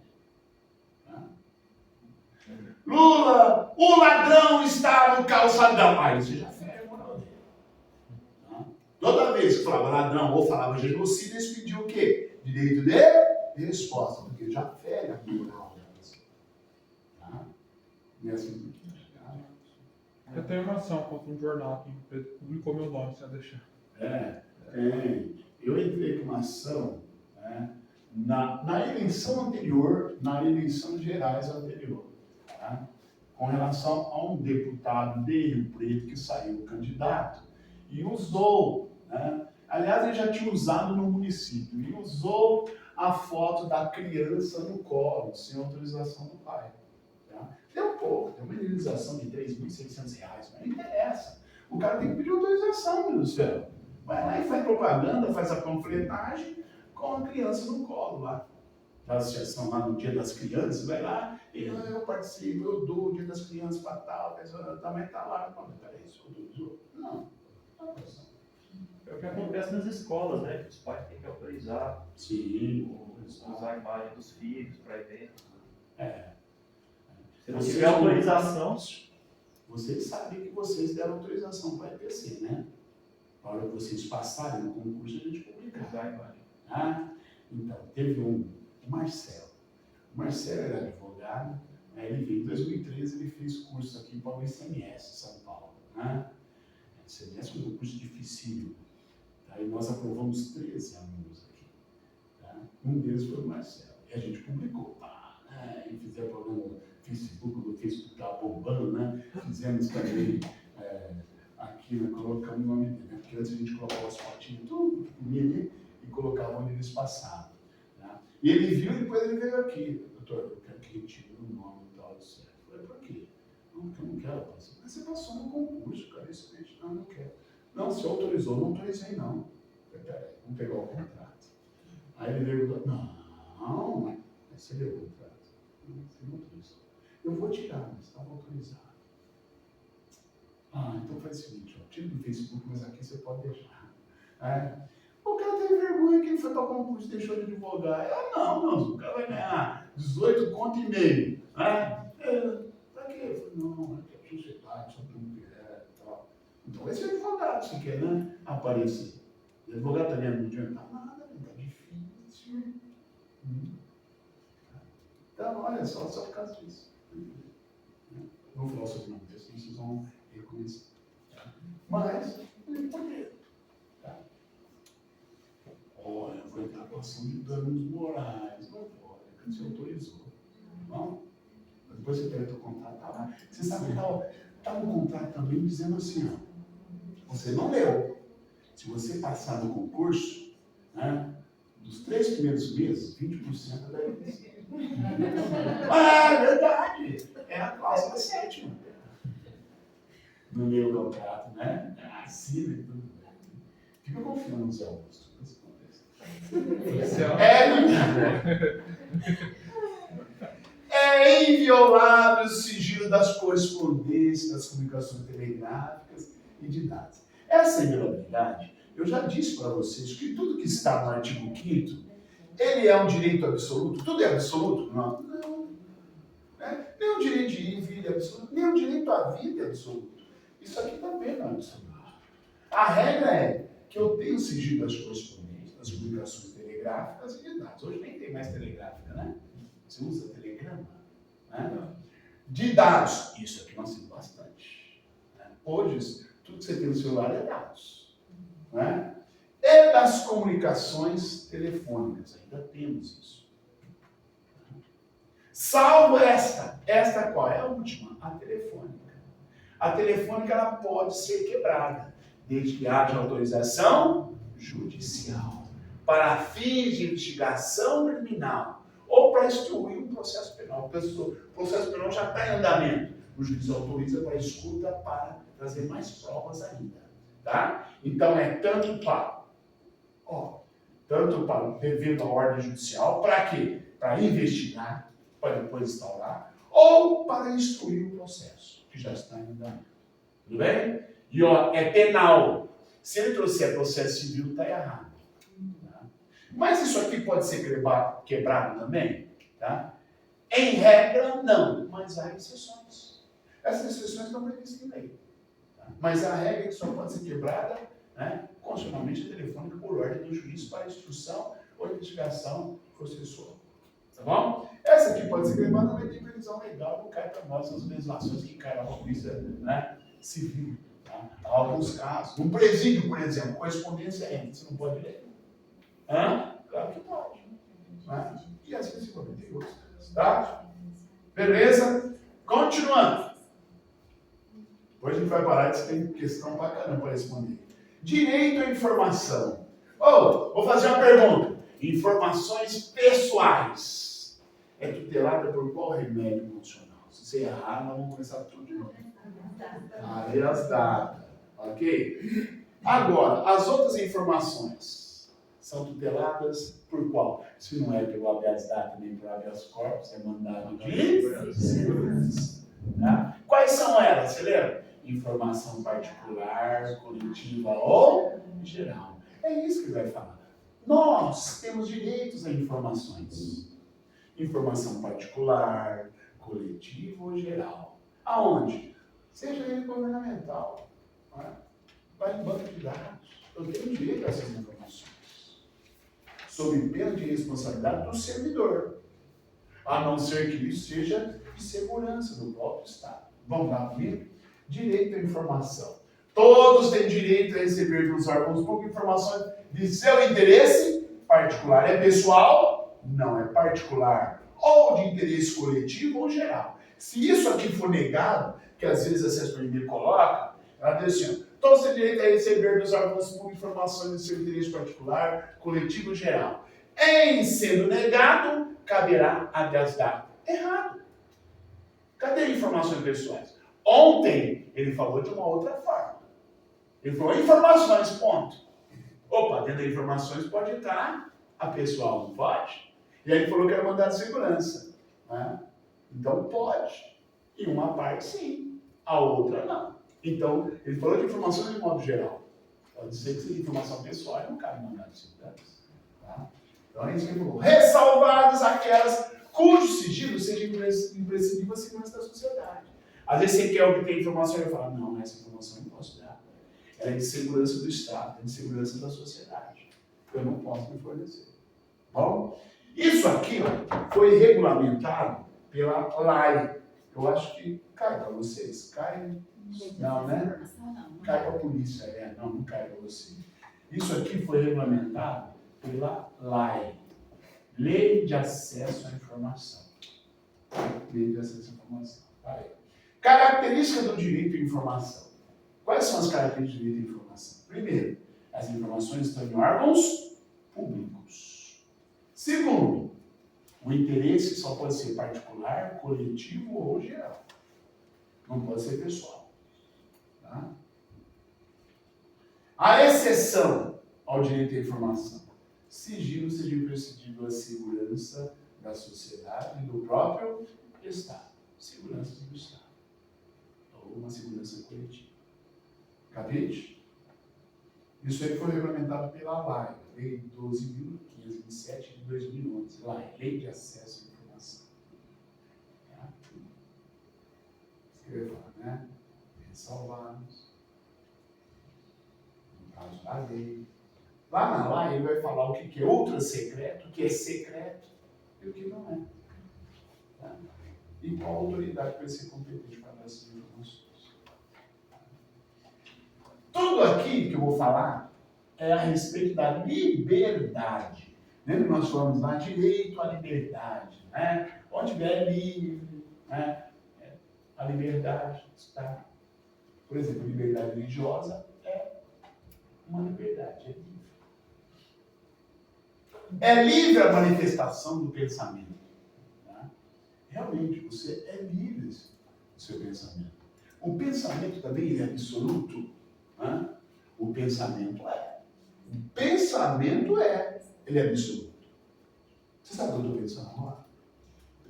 dele. Lula, o ladrão está no calçadão. Aí você já fere a moral dele. Toda vez que falava ladrão ou falava genocídio, eles pediam o quê? Direito de resposta, porque já fere a moral da pessoa. Tá? E assim, Eu tenho uma ação contra um jornal aqui em Preto, publicou meu nome, se eu deixar. Tem. Eu entrei com uma ação na eleição anterior, na eleição gerais anterior, tá? Com relação a um deputado de Rio Preto que saiu candidato e usou, aliás, ele já tinha usado no município, e usou a foto da criança no colo, sem autorização do pai. Tá? Deu pouco, deu uma indenização de R$3.600, mas não interessa. O cara tem que pedir autorização, meu Deus do céu. Vai lá e faz propaganda, faz a panfletagem com a criança no colo lá. da associação lá no Dia das Crianças, vai lá e eu participo, eu dou o Dia das Crianças para tal, também está lá. Não, peraí, isso autorizou? Não. É o que acontece nas escolas, né? Que os pais têm que autorizar Sim. usar a imagem dos filhos para eventos. É. Se não tiver autorização, Vocês sabem que vocês deram autorização para a EPC, né? A hora que vocês passarem no concurso, a gente publicar. usar a imagem. Tá? Então, teve o Marcelo. O Marcelo era advogado, né? Ele veio em 2013, ele fez curso aqui para o ICMS, São Paulo. Né? O ICMS foi um curso dificílimo. Tá? E nós aprovamos 13 alunos aqui. Tá? Um deles foi o Marcelo. E a gente publicou. E fizemos programa no Facebook, estava bombando, né? Fizemos também aqui, né? Colocamos o nome dele, né? Porque antes a gente colocava as fotinhas, tudo pequenininho, e colocava onde eles passavam. Tá? E ele viu e depois ele veio aqui. Doutor, eu quero que retire o nome e tal, isso. Eu falei, por quê? Não, porque eu não quero passar. Mas você passou no concurso, cara, isso mesmo. Não, não quero. Não, você autorizou, não autorizei não. Eu falei, peraí, vamos pegar o contrato. Aí ele veio e falou, não, mas você leu o contrato. Você não autorizou. Eu vou tirar, mas estava autorizado. Então faz o seguinte, ó, tira do Facebook, mas aqui você pode deixar. O cara teve vergonha que ele foi para o concurso e deixou de advogar. Não, o cara vai ganhar 18 conto e meio. Pra quê? Eu falei, não, é que a sociedade só tudo que é e tal. Então vai ser advogado, se quer, né? Aparecer. O advogado também não adianta nada, tá difícil. Então, olha só por causa disso. Não vou falar sobre o nome desse, vocês vão reconhecer. Mas, por quê? Tá? Olha, vou entrar com ação de danos morais. Não pode, porque você autorizou. Não? Depois você pega o teu contrato, tá lá. Você sabe que tá um contrato também dizendo assim, ó. Você não leu. Se você passar no concurso, né, dos 3 primeiros meses, 20% é da EPC. É verdade. É a cláusula 7ª. No meu contrato, né? Assina e tudo. Fica confiando no Zé Augusto. É inviolável o sigilo das correspondências, das comunicações telegráficas e de dados. Essa inviolabilidade, eu já disse para vocês que tudo que está no artigo 5º, ele é um direito absoluto? Tudo é absoluto? Não. Nem o direito de ir e vir é absoluto, nem o direito à vida é absoluto. Isso aqui também não é absoluto. A regra é que eu tenho sigilo das correspondências, das comunicações telegráficas e de dados. Hoje nem tem mais telegráfica, né? Você usa telegrama. Né? De dados, isso aqui nós temos bastante. Né? Hoje, tudo que você tem no celular é dados. Né? E das comunicações telefônicas, ainda temos isso. Salvo esta qual é a última? A telefônica. A telefônica ela pode ser quebrada, desde que haja autorização judicial, para fins de investigação criminal, ou para instruir um processo penal. O processo penal já está em andamento. O juiz autoriza para escuta para trazer mais provas ainda. Tá? Então é tanto para o dever da ordem judicial, para quê? Para investigar, para depois instaurar, ou para instruir o processo, que já está em andamento. Tudo bem? E é penal. Se ele trouxer processo civil, está errado. Tá? Mas isso aqui pode ser quebrado também? Tá? Em regra, não, mas há exceções. Essas exceções estão previstas em lei. Tá? Mas a regra é que só pode ser quebrada, né, constitucionalmente telefônica por ordem do juiz para instrução ou investigação processual. Tá bom? Essa aqui pode ser quebrada, mas tem previsão legal, não cai para nós as legislações que caem na polícia, né, civil. Tá? Há alguns casos. Um presídio, por exemplo, correspondência é, você não pode ler. Claro que pode. Né? E assim se pode ter outros casos. Tá? Beleza? Continuando. Depois a gente vai parar, que tem questão pra caramba para responder. Direito à informação. Vou fazer uma pergunta. Informações pessoais. É tutelada por qual remédio emocional? Se você errar, nós vamos começar tudo de novo. E as datas. Ok? Agora, as outras informações são tuteladas por qual? Se não é pelo habeas data nem pelo habeas corpus, é mandado de segurança. Tá? Quais são elas? Você lembra? Informação particular, coletiva ou geral. É isso que ele vai falar. Nós temos direitos a informações. Informação particular, coletiva ou geral. Aonde? Seja ele governamental. Não é? Vai em banco de dados. Eu tenho direito a essas informações. Sob pena de responsabilidade do servidor. A não ser que isso seja de segurança do próprio Estado. Vamos lá comigo? Direito à informação. Todos têm direito a receber pelos órgãos públicos informações de seu interesse particular. É pessoal? Não, é particular. Ou de interesse coletivo ou geral. Se isso aqui for negado, que às vezes a assessoria me coloca, ela diz assim, todos têm direito a receber dos órgãos públicos informações de seu interesse particular, coletivo ou geral. Em sendo negado, caberá habeas data. Errado. Cadê informações pessoais? Ontem ele falou de uma outra forma. Ele falou informações, ponto. Opa, dentro das informações pode estar a pessoal, não pode? E aí ele falou que era mandado de segurança. Né? Então pode. E uma parte sim, a outra não. Então, ele falou de informações de modo geral. Pode ser que seja informação pessoal e não cabe mandado de segurança. Tá? Então é isso que ele falou. Ressalvadas aquelas cujo sigilo seja imprescindível à segurança da sociedade. Às vezes você quer obter informação e vai falar, não, essa informação eu não posso dar. Ela é de segurança do Estado, é de segurança da sociedade. Eu não posso me fornecer. Bom, isso aqui ó, foi regulamentado pela LAI. Eu acho que cai para vocês. Cai? Não, né? Cai para a polícia. Não cai para você. Isso aqui foi regulamentado pela LAI. Lei de Acesso à Informação. Lei de Acesso à Informação. Aí. Característica do direito à informação. Quais são as características do direito à informação? Primeiro, as informações estão em órgãos públicos. Segundo, o interesse só pode ser particular, coletivo ou geral. Não pode ser pessoal. Tá? A exceção ao direito à informação. Sigilo seja imprescindível à segurança da sociedade e do próprio Estado. Segurança do Estado. Ou uma segurança coletiva. Capite? Isso aí foi regulamentado pela LAI, Lei 12.527 de 2011. LAI, Lei de Acesso à Informação. Tá? Escreva lá, né? Ressalvados. No caso da lei. Lá na LAI ele vai falar o que é ultra secreto, o que é secreto e o que não é. Tá? E qual autoridade vai ser competente para dar essas informações. Tudo aqui que eu vou falar é a respeito da liberdade. Lembra que nós falamos lá, direito à liberdade. Né? Onde vier livre, né? A liberdade está. Por exemplo, a liberdade religiosa é uma liberdade, é livre. É livre a manifestação do pensamento. Tá? Realmente, você é livre do seu pensamento. O pensamento também é absoluto. Né? O pensamento é. O pensamento é. Ele é absoluto. Você sabe o que eu estou pensando agora?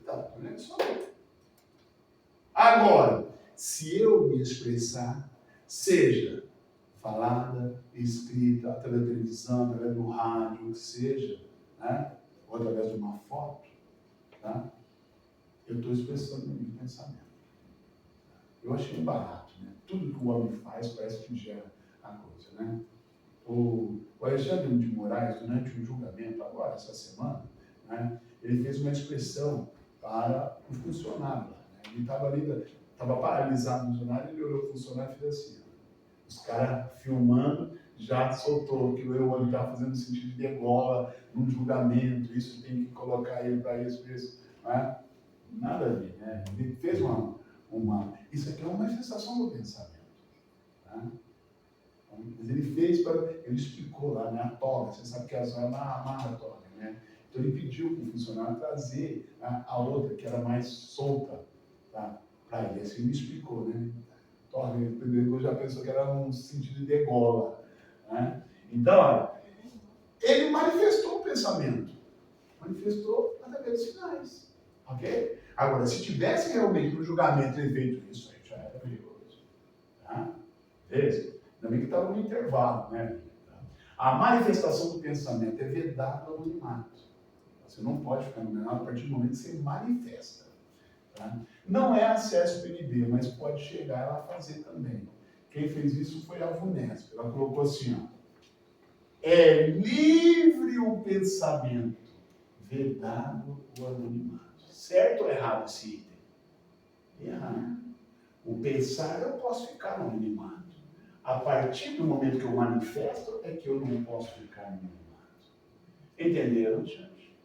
Tá, não é só. Agora, se eu me expressar, seja falada, escrita, através da televisão, através do rádio, o que seja, né? Ou através de uma foto, tá? Eu estou expressando o meu pensamento. Eu achei barato, né? Tudo que o homem faz parece que gera a coisa, né? O Alexandre de Moraes, durante um julgamento, agora, essa semana, né? Ele fez uma expressão para o funcionário lá, né? Ele estava ali, estava paralisado no funcionário, ele olhou o funcionário e fez assim, ó. Os caras filmando, já soltou que o homem estava fazendo sentido de degola num julgamento, isso tem que colocar ele para isso, né? Nada a ver, né? Ele fez isso aqui é uma manifestação do pensamento. Tá? Mas ele fez, ele explicou lá, né? A toga, você sabe que a zona amarra a toga, né? Então ele pediu para o funcionário trazer a outra, que era mais solta, tá? Para ele. Assim ele explicou, né? Toga, ele já pensou que era um sentido de degola. Né? Então, olha, ele manifestou o pensamento. Manifestou através dos sinais. Ok? Agora, se tivesse realmente no julgamento ele feito isso, aí já era perigoso. Tá? Beleza? Ainda bem que estava no intervalo, né? A manifestação do pensamento é vedado ao anonimato. Você não pode ficar no a partir do momento que você manifesta. Tá? Não é acesso PNB, mas pode chegar a fazer também. Quem fez isso foi a VUNESP. Ela colocou assim, ó. É livre o pensamento, vedado o anonimato. Certo ou errado esse item? Errado. O pensar eu posso ficar no anonimato. A partir do momento que eu manifesto é que eu não posso ficar no anonimato. Entenderam, gente?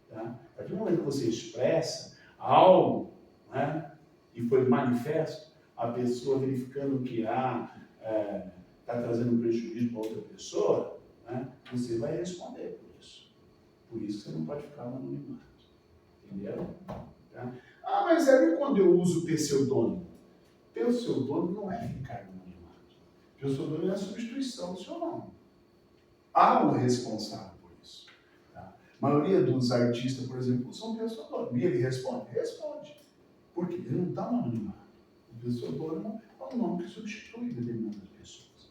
Tá? A partir do momento que você expressa algo, né, e foi manifesto, a pessoa verificando que está trazendo prejuízo para outra pessoa, né, você vai responder por isso. Por isso você não pode ficar no anonimato. Entenderam? Tá? Ah, mas é quando eu uso pseudônimo. Pseudônimo não é ficar no anonimato. Pseudônimo é a substituição do seu nome. Há um responsável por isso. Tá? A maioria dos artistas, por exemplo, são pseudônimos. E ele responde? Responde. Por quê? Ele não está no anonimato. O pseudônimo é um nome que substitui determinadas pessoas.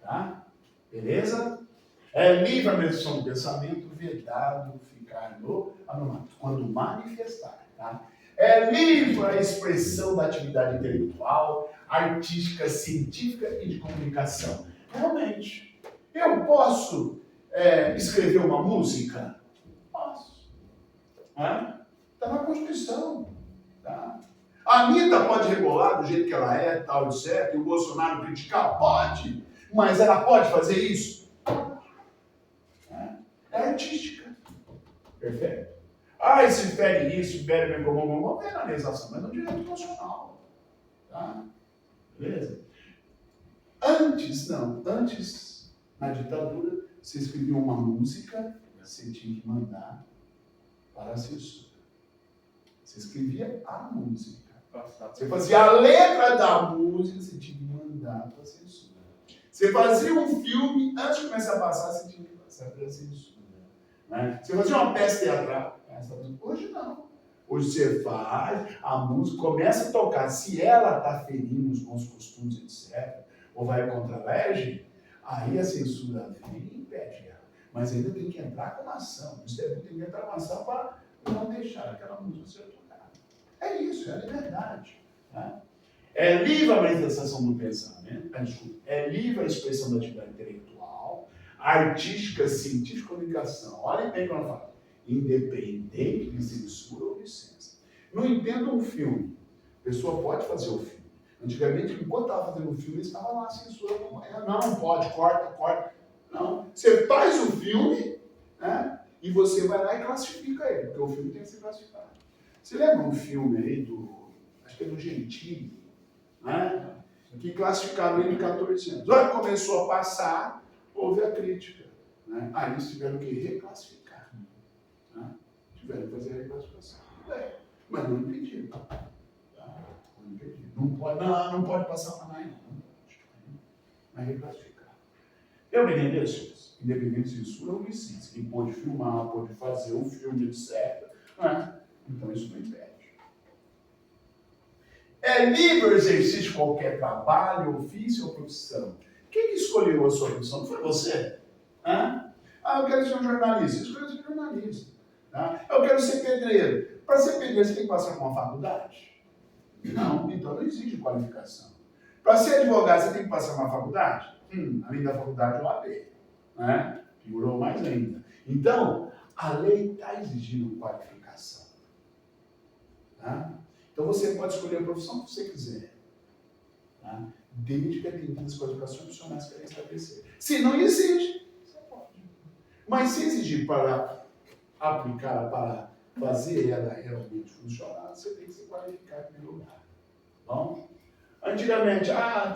Tá? Beleza? É livre a menção do pensamento, vedado ficar no anonimato, quando manifestar. Tá? É livre a expressão da atividade intelectual, artística, científica e de comunicação. Realmente, eu posso escrever uma música? Posso. Está na Constituição. Tá? A Anitta pode rebolar do jeito que ela é, tal e certo, e o Bolsonaro criticar? Pode. Mas ela pode fazer isso? É artística. Perfeito? Ah, se fere isso, fere bem como penalização, mas no direito nacional. Tá? Beleza? Antes, na ditadura, você escrevia uma música, você tinha que mandar para a censura. Você escrevia a música. Você fazia a letra da música, você tinha que mandar para a censura. Você fazia um filme, antes de começar a passar, você tinha que passar para a censura. Né? Você fazia uma peça teatral. Hoje não. Hoje você faz, a música começa a tocar. Se ela está ferindo os bons costumes, etc., ou vai contra a lei, aí a censura vem e impede ela. Mas ainda tem que entrar com uma ação. Você tem que entrar com uma ação para não deixar aquela música ser tocada. É isso, é a liberdade. Tá? É livre a manifestação do pensamento, é livre a expressão da atividade intelectual, artística, científica e comunicação. Olhem bem quando eu falo. Independente de censura ou licença. Não entendo um filme. A pessoa pode fazer o filme. Antigamente, enquanto estava fazendo o filme, estava lá a censura. Não pode, corta. Não. Você faz o filme, né, e você vai lá e classifica ele, porque o filme tem que ser classificado. Você lembra um filme aí acho que é do Gentili, né, que classificaram ele em 14 anos. Olha, começou a passar, houve a crítica. Né? Aí eles tiveram que reclassificar. Né? Tiveram que fazer a reclassificação. Mas não impediram. Tá? Não impediram. Não pode passar para nada, não. Mas reclassificar. Eu me lembro disso. Independente de censura ou licença. Quem pode filmar, pode fazer um filme, etc. Né? Então isso não impede. É livre o exercício de qualquer trabalho, ofício ou profissão. Quem que escolheu a sua profissão? Não foi você? Hã? Ah, eu quero ser um jornalista. Escolheu ser jornalista. Tá? Eu quero ser pedreiro. Para ser pedreiro, você tem que passar por uma faculdade? Não, então não exige qualificação. Para ser advogado, você tem que passar por uma faculdade? Além da faculdade, o AB. Né? Piorou mais ainda. Então, a lei está exigindo qualificação. Tá? Então, você pode escolher a profissão que você quiser. Tá? Desde que atenda as qualificações profissionais que ela estabelecer. Se não exige, você pode. Mas se exigir para aplicar, para fazer ela realmente funcionar, você tem que se qualificar em primeiro lugar. Bom? Antigamente,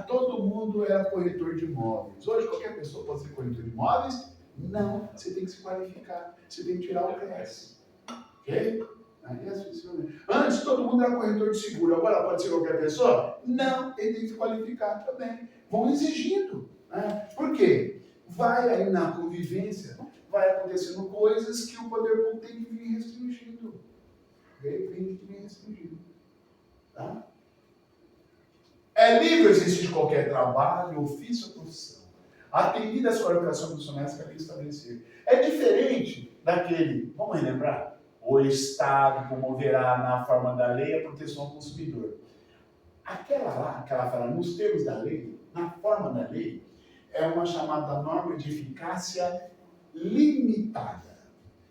todo mundo era corretor de imóveis. Hoje, qualquer pessoa pode ser corretor de imóveis? Não, você tem que se qualificar. Você tem que tirar o CRES. Ok? Antes, todo mundo era corretor de seguro. Agora, pode ser qualquer pessoa? Não, ele tem que se qualificar também. Vão exigindo. Né? Por quê? vai aí na convivência, vai acontecendo coisas que o poder público tem que vir restringindo. Tem que vir restringindo. Tá? É livre o exercício de qualquer trabalho, ofício ou profissão, atendida às qualificações profissionais que a lei estabelecer. É diferente daquele, vamos relembrar? O Estado promoverá na forma da lei a proteção ao consumidor. Aquela lá, que ela fala nos termos da lei, na forma da lei, é uma chamada norma de eficácia limitada.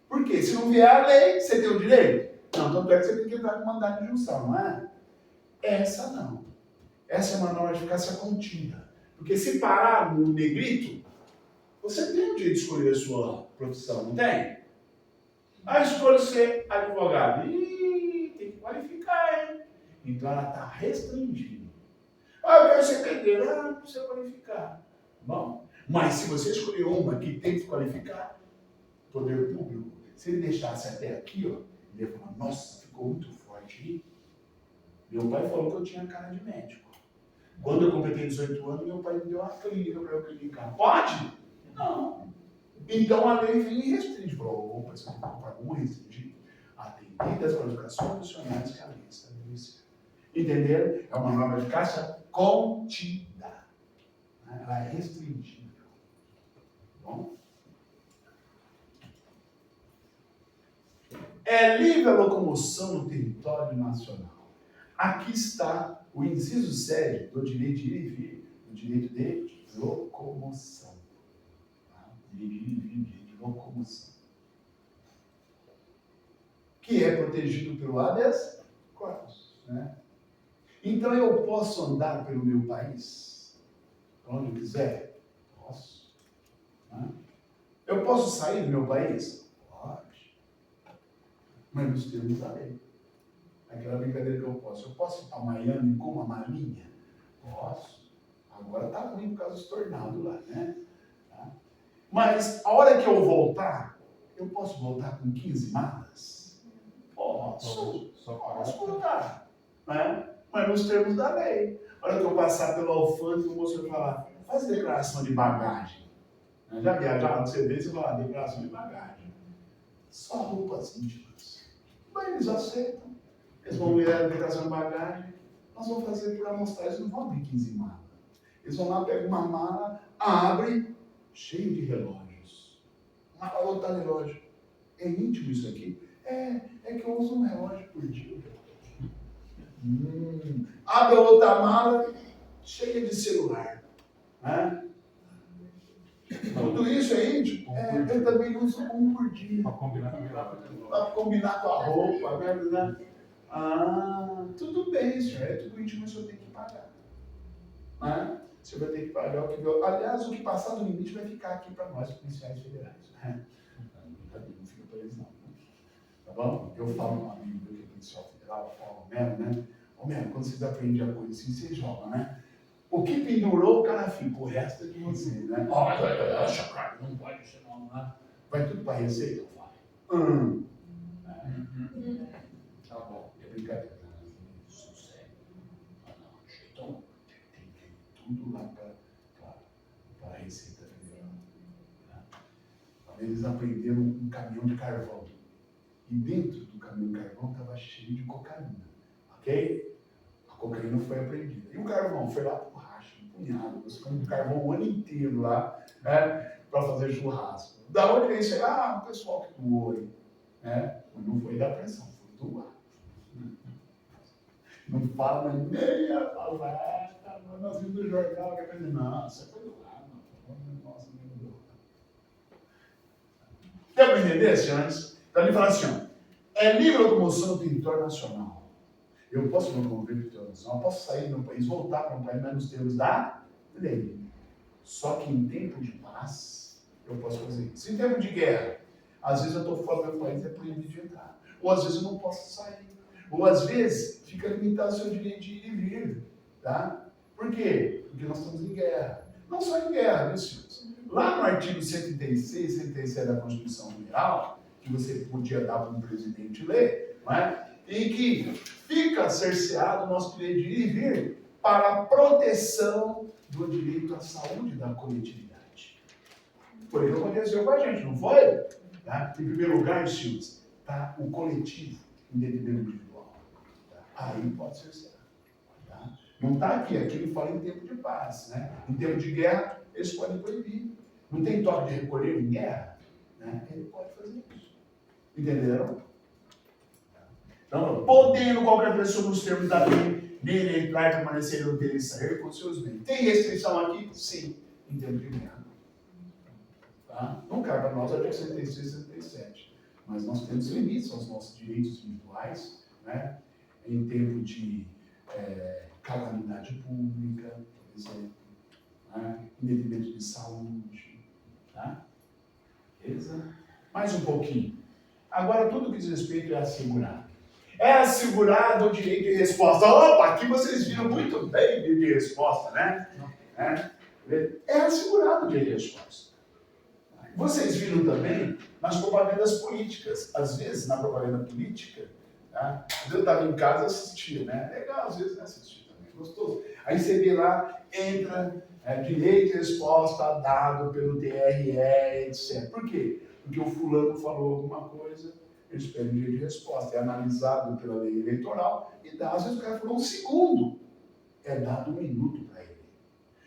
Por quê? Se não vier a lei, você tem o direito? Não, tanto é que você tem que entrar com mandado de junção, não é? Essa não. Essa é uma norma de eficácia contínua. Porque se parar no negrito, você tem o direito de escolher a sua profissão, não tem? Ah, escolho ser advogado. Ih, tem que qualificar, hein? Então ela está restringindo. Ah, eu quero ser pedreiro. Ah, não precisa qualificar. Bom, mas se você escolher uma que tem que qualificar, poder público, se ele deixasse até aqui, ó, ele ia falar, nossa, ficou muito forte aí. Meu pai falou que eu tinha cara de médico. Quando eu completei 18 anos, meu pai me deu uma clínica para eu clinicar. Pode? Não. Então a lei vem e restringe. Falou, opa, você vamos restringir. Atendida às qualificações profissionais que a lei estabeleceu. Entenderam? É uma norma de eficácia contida. Ela é restringível. Bom? É livre a locomoção no território nacional. Aqui está o inciso 7 do direito de ir e vir, do direito de locomoção. Tá? Direito de ir e vir, direito de locomoção. Que é protegido pelo habeas corpus. Né? Então eu posso andar pelo meu país, para onde eu quiser? Posso. Né? Eu posso sair do meu país? Pode. Mas nos termos da lei. Aquela brincadeira que eu posso. Eu posso ir para Miami com uma malinha? Posso. Agora está ruim por causa dos tornados lá, né? Tá? Mas a hora que eu voltar, eu posso voltar com 15 malas? Posso. Posso voltar. Né? Mas nos termos da lei. A hora que eu passar pelo alfândega, o moço vai falar, faz declaração de bagagem. Já viajaram, você vê, você fala, declaração de bagagem. Só roupas íntimas. Mas eles aceitam. Eles vão ver a declaração de bagagem, nós vamos fazer por amostragem, eles não vão abrir 15 malas. Eles vão lá, pegam uma mala, abrem, cheio de relógios. Mala lotada de relógio. É íntimo isso aqui? É que eu uso um relógio por dia. Abre outra mala, cheia de celular. Né? Tudo isso é íntimo? Eu também uso um por dia. Para combinar Com a roupa, né? Ah, tudo bem, senhor. É tudo íntimo, mas o senhor tem que pagar. Né? O senhor vai ter que pagar o que viu. Aliás, o que passar do limite vai ficar aqui para nós, policiais federais. Né? Não fica para eles, não. Tá bom? Eu falo com um amigo que é policial federal, eu falo, né? Ô, Mero, quando vocês aprendem a coisa assim, vocês jogam, né? O que pendurou, o cara fica, o resto é de você, né? Olha, cara, não pode deixar não, né? Vai tudo para receita, eu falo. Tá bom, é brincadeira. Sossego. Não, jeitão. Tem que ir tudo lá para a Receita Federal. Né? Eles aprenderam um caminhão de carvão. E dentro do caminhão de carvão estava cheio de cocaína. Ok? A cocaína foi apreendida. E o carvão foi lá para o racho, um punhado. Nós ficamos com carvão o ano inteiro lá, né, para fazer churrasco. Da onde vem isso? O pessoal que doou aí. Né? Mas não foi da pressão, foi do ar. Não fala nem a palavra, nós vimos do jornal, que dizer, não, isso foi do ar, não. Nossa, não mudou. Deu para entender, senhores? Então ele fala assim, ó, é livre locomoção no território nacional. Eu posso me locomover no território nacional, eu posso sair do meu país, voltar para um país, mas nos termos da lei. Só que em tempo de paz, eu posso fazer isso. Em tempo de guerra, às vezes eu estou fora do meu país e é proibido de entrar. Ou às vezes eu não posso sair. Ou às vezes fica limitado o seu direito de ir e vir. Tá? Por quê? Porque nós estamos em guerra. Não só em guerra, viu, senhores? Lá no artigo 136, 137 da Constituição Federal, que você podia dar para um presidente ler, não é? E que fica cerceado o nosso direito de ir e vir para a proteção do direito à saúde da coletividade. Foi o que aconteceu com a gente, não foi? Tá? Em primeiro lugar, Silves, tá? O coletivo em detrimento individual. Tá? Aí pode ser certo. Tá? Não está aqui, aqui ele fala em tempo de paz. Né? Em tempo de guerra, eles podem proibir. Não tem toque de recolher em guerra? Né? Ele pode fazer isso. Entenderam? Então, podendo qualquer pessoa nos termos da lei, nele entrar e permanecer no dele e sair com seus bens. Tem restrição aqui? Sim, em tempo de guerra. Tá? Não cabe para nós artigo 66 e 67. Mas nós temos limites aos nossos direitos individuais, né? Em tempo de calamidade pública, por exemplo, né? Em detrimento de saúde. Tá? Beleza? Mais um pouquinho. Agora, tudo que diz respeito é assegurado. É assegurado o direito de resposta. Opa, aqui vocês viram muito bem o direito de resposta, né? É assegurado o direito de resposta. Vocês viram também nas propagandas políticas. Às vezes, na propaganda política, tá? Eu estava em casa e assistia, né? Legal, às vezes, assistir também, gostoso. Aí você vê lá, entra direito de resposta dado pelo TRE, etc. Por quê? Porque o fulano falou alguma coisa, eles pedem direito de resposta. É analisado pela lei eleitoral e dá. Às vezes o cara falou 1 segundo, é dado 1 minuto para ele.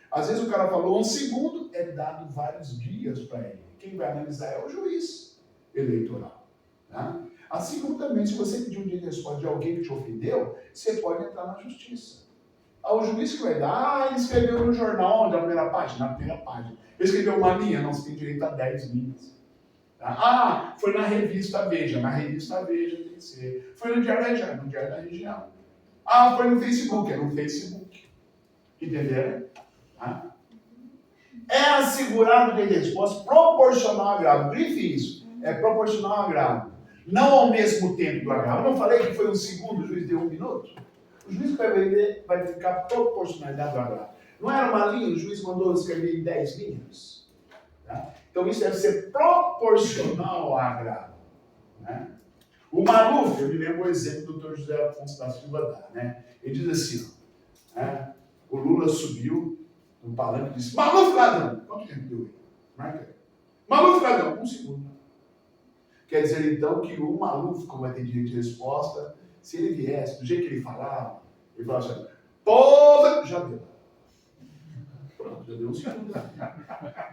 Às vezes o cara falou 1 segundo, é dado vários dias para ele. Quem vai analisar é o juiz eleitoral. Tá? Assim como também, se você pedir um direito de resposta de alguém que te ofendeu, você pode entrar na justiça. O juiz que vai dar, ele escreveu no jornal, na primeira página. Na primeira página. Ele escreveu uma linha, não, você tem direito a 10 linhas. Tá? Foi na revista Veja. Na revista Veja tem que ser. Foi no Diário da Região. No Diário da Região. Foi no Facebook. É no Facebook. Entenderam? Tá? É assegurado o direito de resposta proporcional ao agravo. Grife isso. É proporcional ao agravo. Não ao mesmo tempo do agravo. Eu não falei que foi 1 segundo, o juiz deu 1 minuto? O juiz vai verificar a proporcionalidade do agravo. Não era uma linha, o juiz mandou escrever em 10 linhas. Tá? Então isso deve ser proporcional ao agravo. Né? O Maluf, eu me lembro o exemplo do Dr. José Afonso da Silva dá, né? Ele diz assim, né? O Lula subiu no palanque e disse, Maluf ladrão! Quanto tempo deu ele? Marca aí. Maluf ladrão! 1 segundo. Quer dizer então que o Maluf, como vai ter direito de resposta, se ele viesse do jeito que ele falava assim, porra, já deu. Pronto, já deu 1 segundo.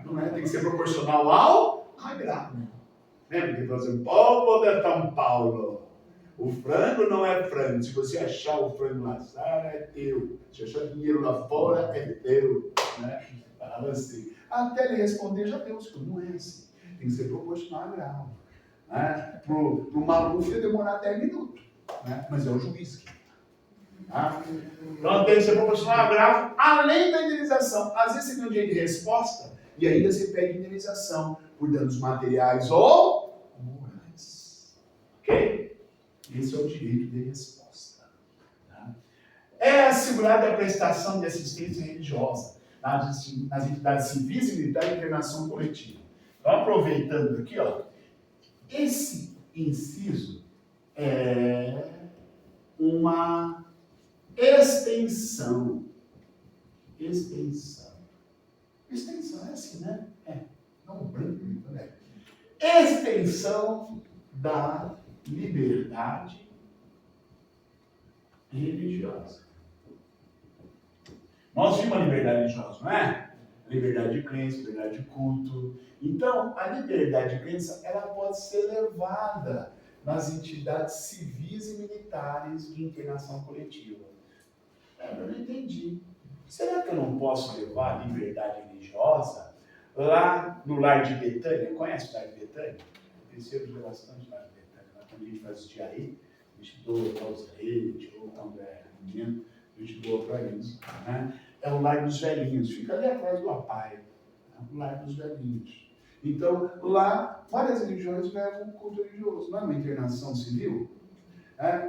Não é? Tem que ser proporcional ao agravo. Lembra que ele falou assim, povo de São Paulo, o frango não é frango. Se você achar o frango na sala, é teu. Se achar dinheiro lá fora, é teu. Né? Falava assim. Até ele responder, já deu 1 segundo. Não é assim. Tem que ser proporcional ao agravo. Né? Pro Maluf ia demorar 10 minutos. Né? Mas é o juiz que. Tá? Então tem que ser proporcional ao agravo, além da indenização. Às vezes você tem um direito de resposta e ainda você pede indenização por danos materiais ou morais. Ok? Esse é o direito de resposta. Tá? É assegurada a prestação de assistência religiosa nas entidades civis e militares e internação coletiva. Então, aproveitando aqui, ó, esse inciso é uma extensão. Extensão é assim, né? Não branco, né? Extensão da liberdade religiosa. Nós tínhamos uma liberdade religiosa, não é? Liberdade de crença, liberdade de culto. Então, a liberdade de crença, ela pode ser levada nas entidades civis e militares de internação coletiva. Eu não entendi. Será que eu não posso levar a liberdade religiosa lá no Lar de Betânia? Conhece o Lar de Betânia? Eu percebo bastante o Lar de Betânia. Lá quando a gente faz o diário, a gente doa para os reis, ou quando é menino, a gente doa para eles. Né? É o Lar dos Velhinhos, fica ali atrás do Apai. É o Lar dos Velhinhos. Então, lá, várias religiões levam um culto religioso. Não é uma internação civil?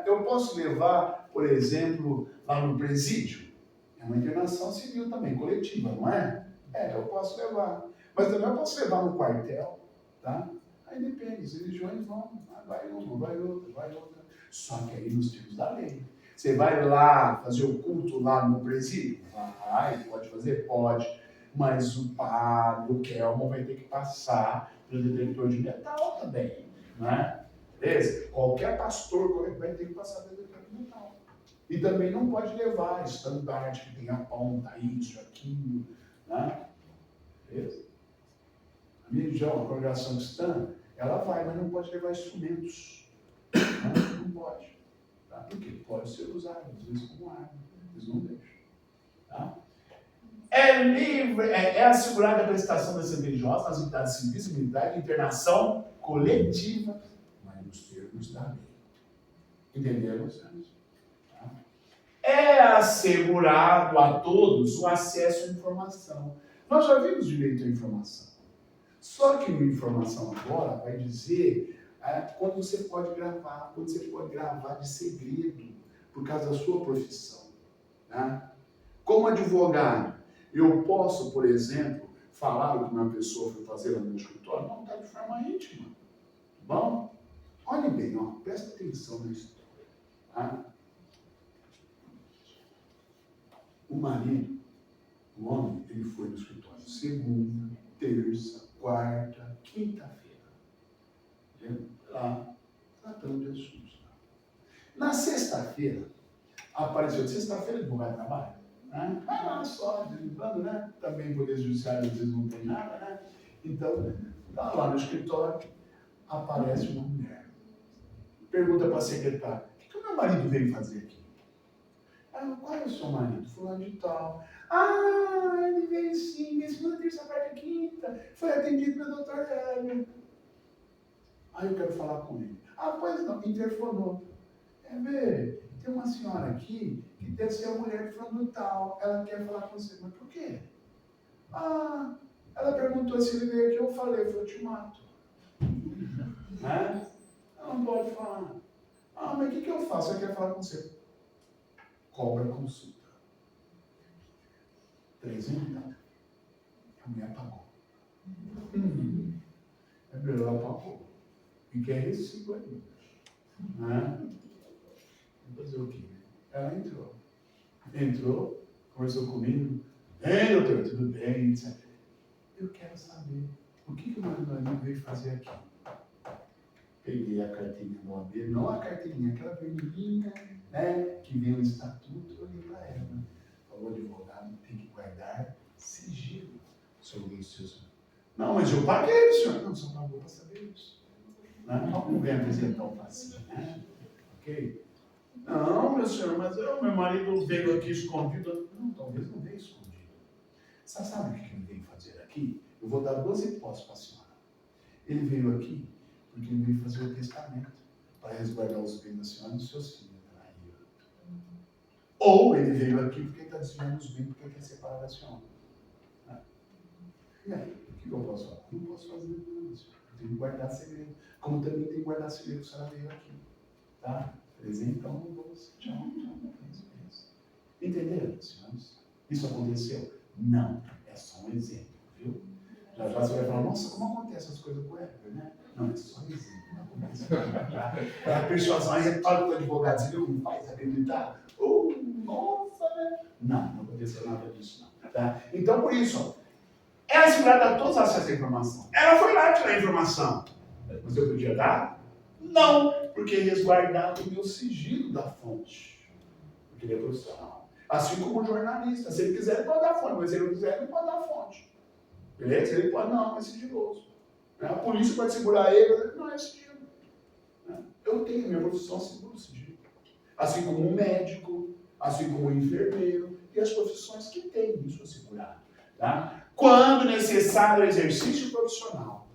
Eu posso levar, por exemplo, lá no presídio. É uma internação civil também, coletiva, não é? Eu posso levar. Mas também eu posso levar no quartel, tá? Aí depende, as religiões vão, vai uma, vai outra, vai outra. Só que aí nos termos da lei. Você vai lá fazer o culto lá no presídio? Vai, pode fazer? Pode. Mas o padre, o Kelmo, vai ter que passar pelo detector de metal também, né? Beleza? Qualquer pastor vai ter que passar pelo detector de metal. E também não pode levar estandarte que tem a ponta, isso, aquilo, né? Beleza? A minha religião, a congregação cristã, ela vai, mas não pode levar instrumentos. Não pode. Tá? Porque pode ser usado, às vezes, como arma. Eles não deixam. Tá? É livre, é assegurada a prestação da serviço religiosa nas entidades civis e militares de internação coletiva, mas nos termos da lei. Entenderam, senhores? Tá? É assegurado a todos o acesso à informação. Nós já vimos direito à informação. Só que a informação agora vai dizer quando você pode gravar, quando você pode gravar de segredo, por causa da sua profissão. Tá? Como advogado, eu posso, por exemplo, falar o que uma pessoa foi fazer no meu escritório? Não, está de forma íntima. Tá bom? Olhe bem, ó, presta atenção na história. Tá? O marido, o homem, ele foi no escritório segunda, terça, quarta, quinta-feira. Lá, tratando de assuntos. Na sexta-feira, apareceu. Sexta-feira ele não vai trabalhar. Né? Vai lá só, de vez em quando, né? Também o Poder Judiciário às vezes não tem nada, né? Então, tá lá no escritório, aparece uma mulher. Pergunta para a secretária: o que o meu marido veio fazer aqui? Qual é o seu marido? Fulano de tal. Ele veio sim, minha segunda, terça, quarta, quinta. Foi atendido pelo doutor Hélio. Aí eu quero falar com ele. Pois não, interfonou. Tem uma senhora aqui que deve ser a mulher de fulano tal. Ela quer falar com você. Mas por quê? Ela perguntou se ele veio aqui, eu falei, eu te mato. Ela não pode falar. Mas o que eu faço? Eu quero falar com você. Cobra a consulta. 300. A mulher pagou. Ela pagou. E quer recibo aí. Vou fazer o quê? Ela entrou, conversou comigo. Ei, doutor, tudo bem? Etc. Eu quero saber o que o meu amigo veio fazer aqui. Peguei a carteirinha do OAB, não a carteirinha, aquela vermelhinha, né, que vem no estatuto, eu olhei para ela. Falou, advogado, tem que guardar sigilo sobre os seus. Não, mas eu paguei, senhor. Não, só pagou para saber isso. Não vem apresentar um facinho, né? Ok? Não, meu senhor, mas meu marido veio aqui escondido. Não, talvez não veio escondido. Você sabe o que ele veio fazer aqui? Eu vou dar 2 hipóteses para a senhora. Ele veio aqui porque ele veio fazer o testamento para resguardar os bens da senhora e dos seus filhos. Ou ele veio aqui porque ele está desviando os bens porque ele quer separar da senhora. E aí, o que eu posso falar? Não posso fazer nada, senhor. Eu tenho que guardar segredo. Como também tem que guardar segredo que a senhora veio aqui. Tá? Então, não vou tchau. Entenderam, senhores? Isso aconteceu? Não. É só um exemplo, viu? Já você vai falar, nossa, como acontecem as coisas com o Éder, né? Não, é só um exemplo. Não acontece nada. A persuasão, a retórica do advogado, você viu como faz acreditar? Nossa, né? Não aconteceu nada disso, não. Tá? Então, por isso, é assegurada a todos acesso à informação. Ela foi lá tirar a informação. Mas eu podia dar? Não, porque resguardava o meu sigilo da fonte. Porque ele é profissional. Assim como o jornalista. Se ele quiser, ele pode dar a fonte. Mas se ele não quiser, ele pode dar a fonte. Beleza? Ele pode, não, é sigiloso. A polícia pode segurar ele, não é sigilo. Eu tenho, minha profissão segura o sigilo. Assim como o médico, assim como o enfermeiro e as profissões que têm isso assegurado. Tá? Quando necessário o exercício profissional.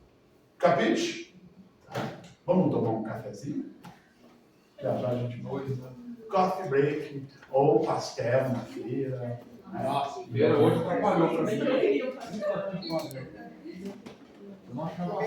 Capite? Tá? Vamos tomar um cafezinho? Já a gente vai. Coffee break, ou pastel na feira. Nossa, feira hoje atrapalhou para mim. Eu queria Eu não achava ruim,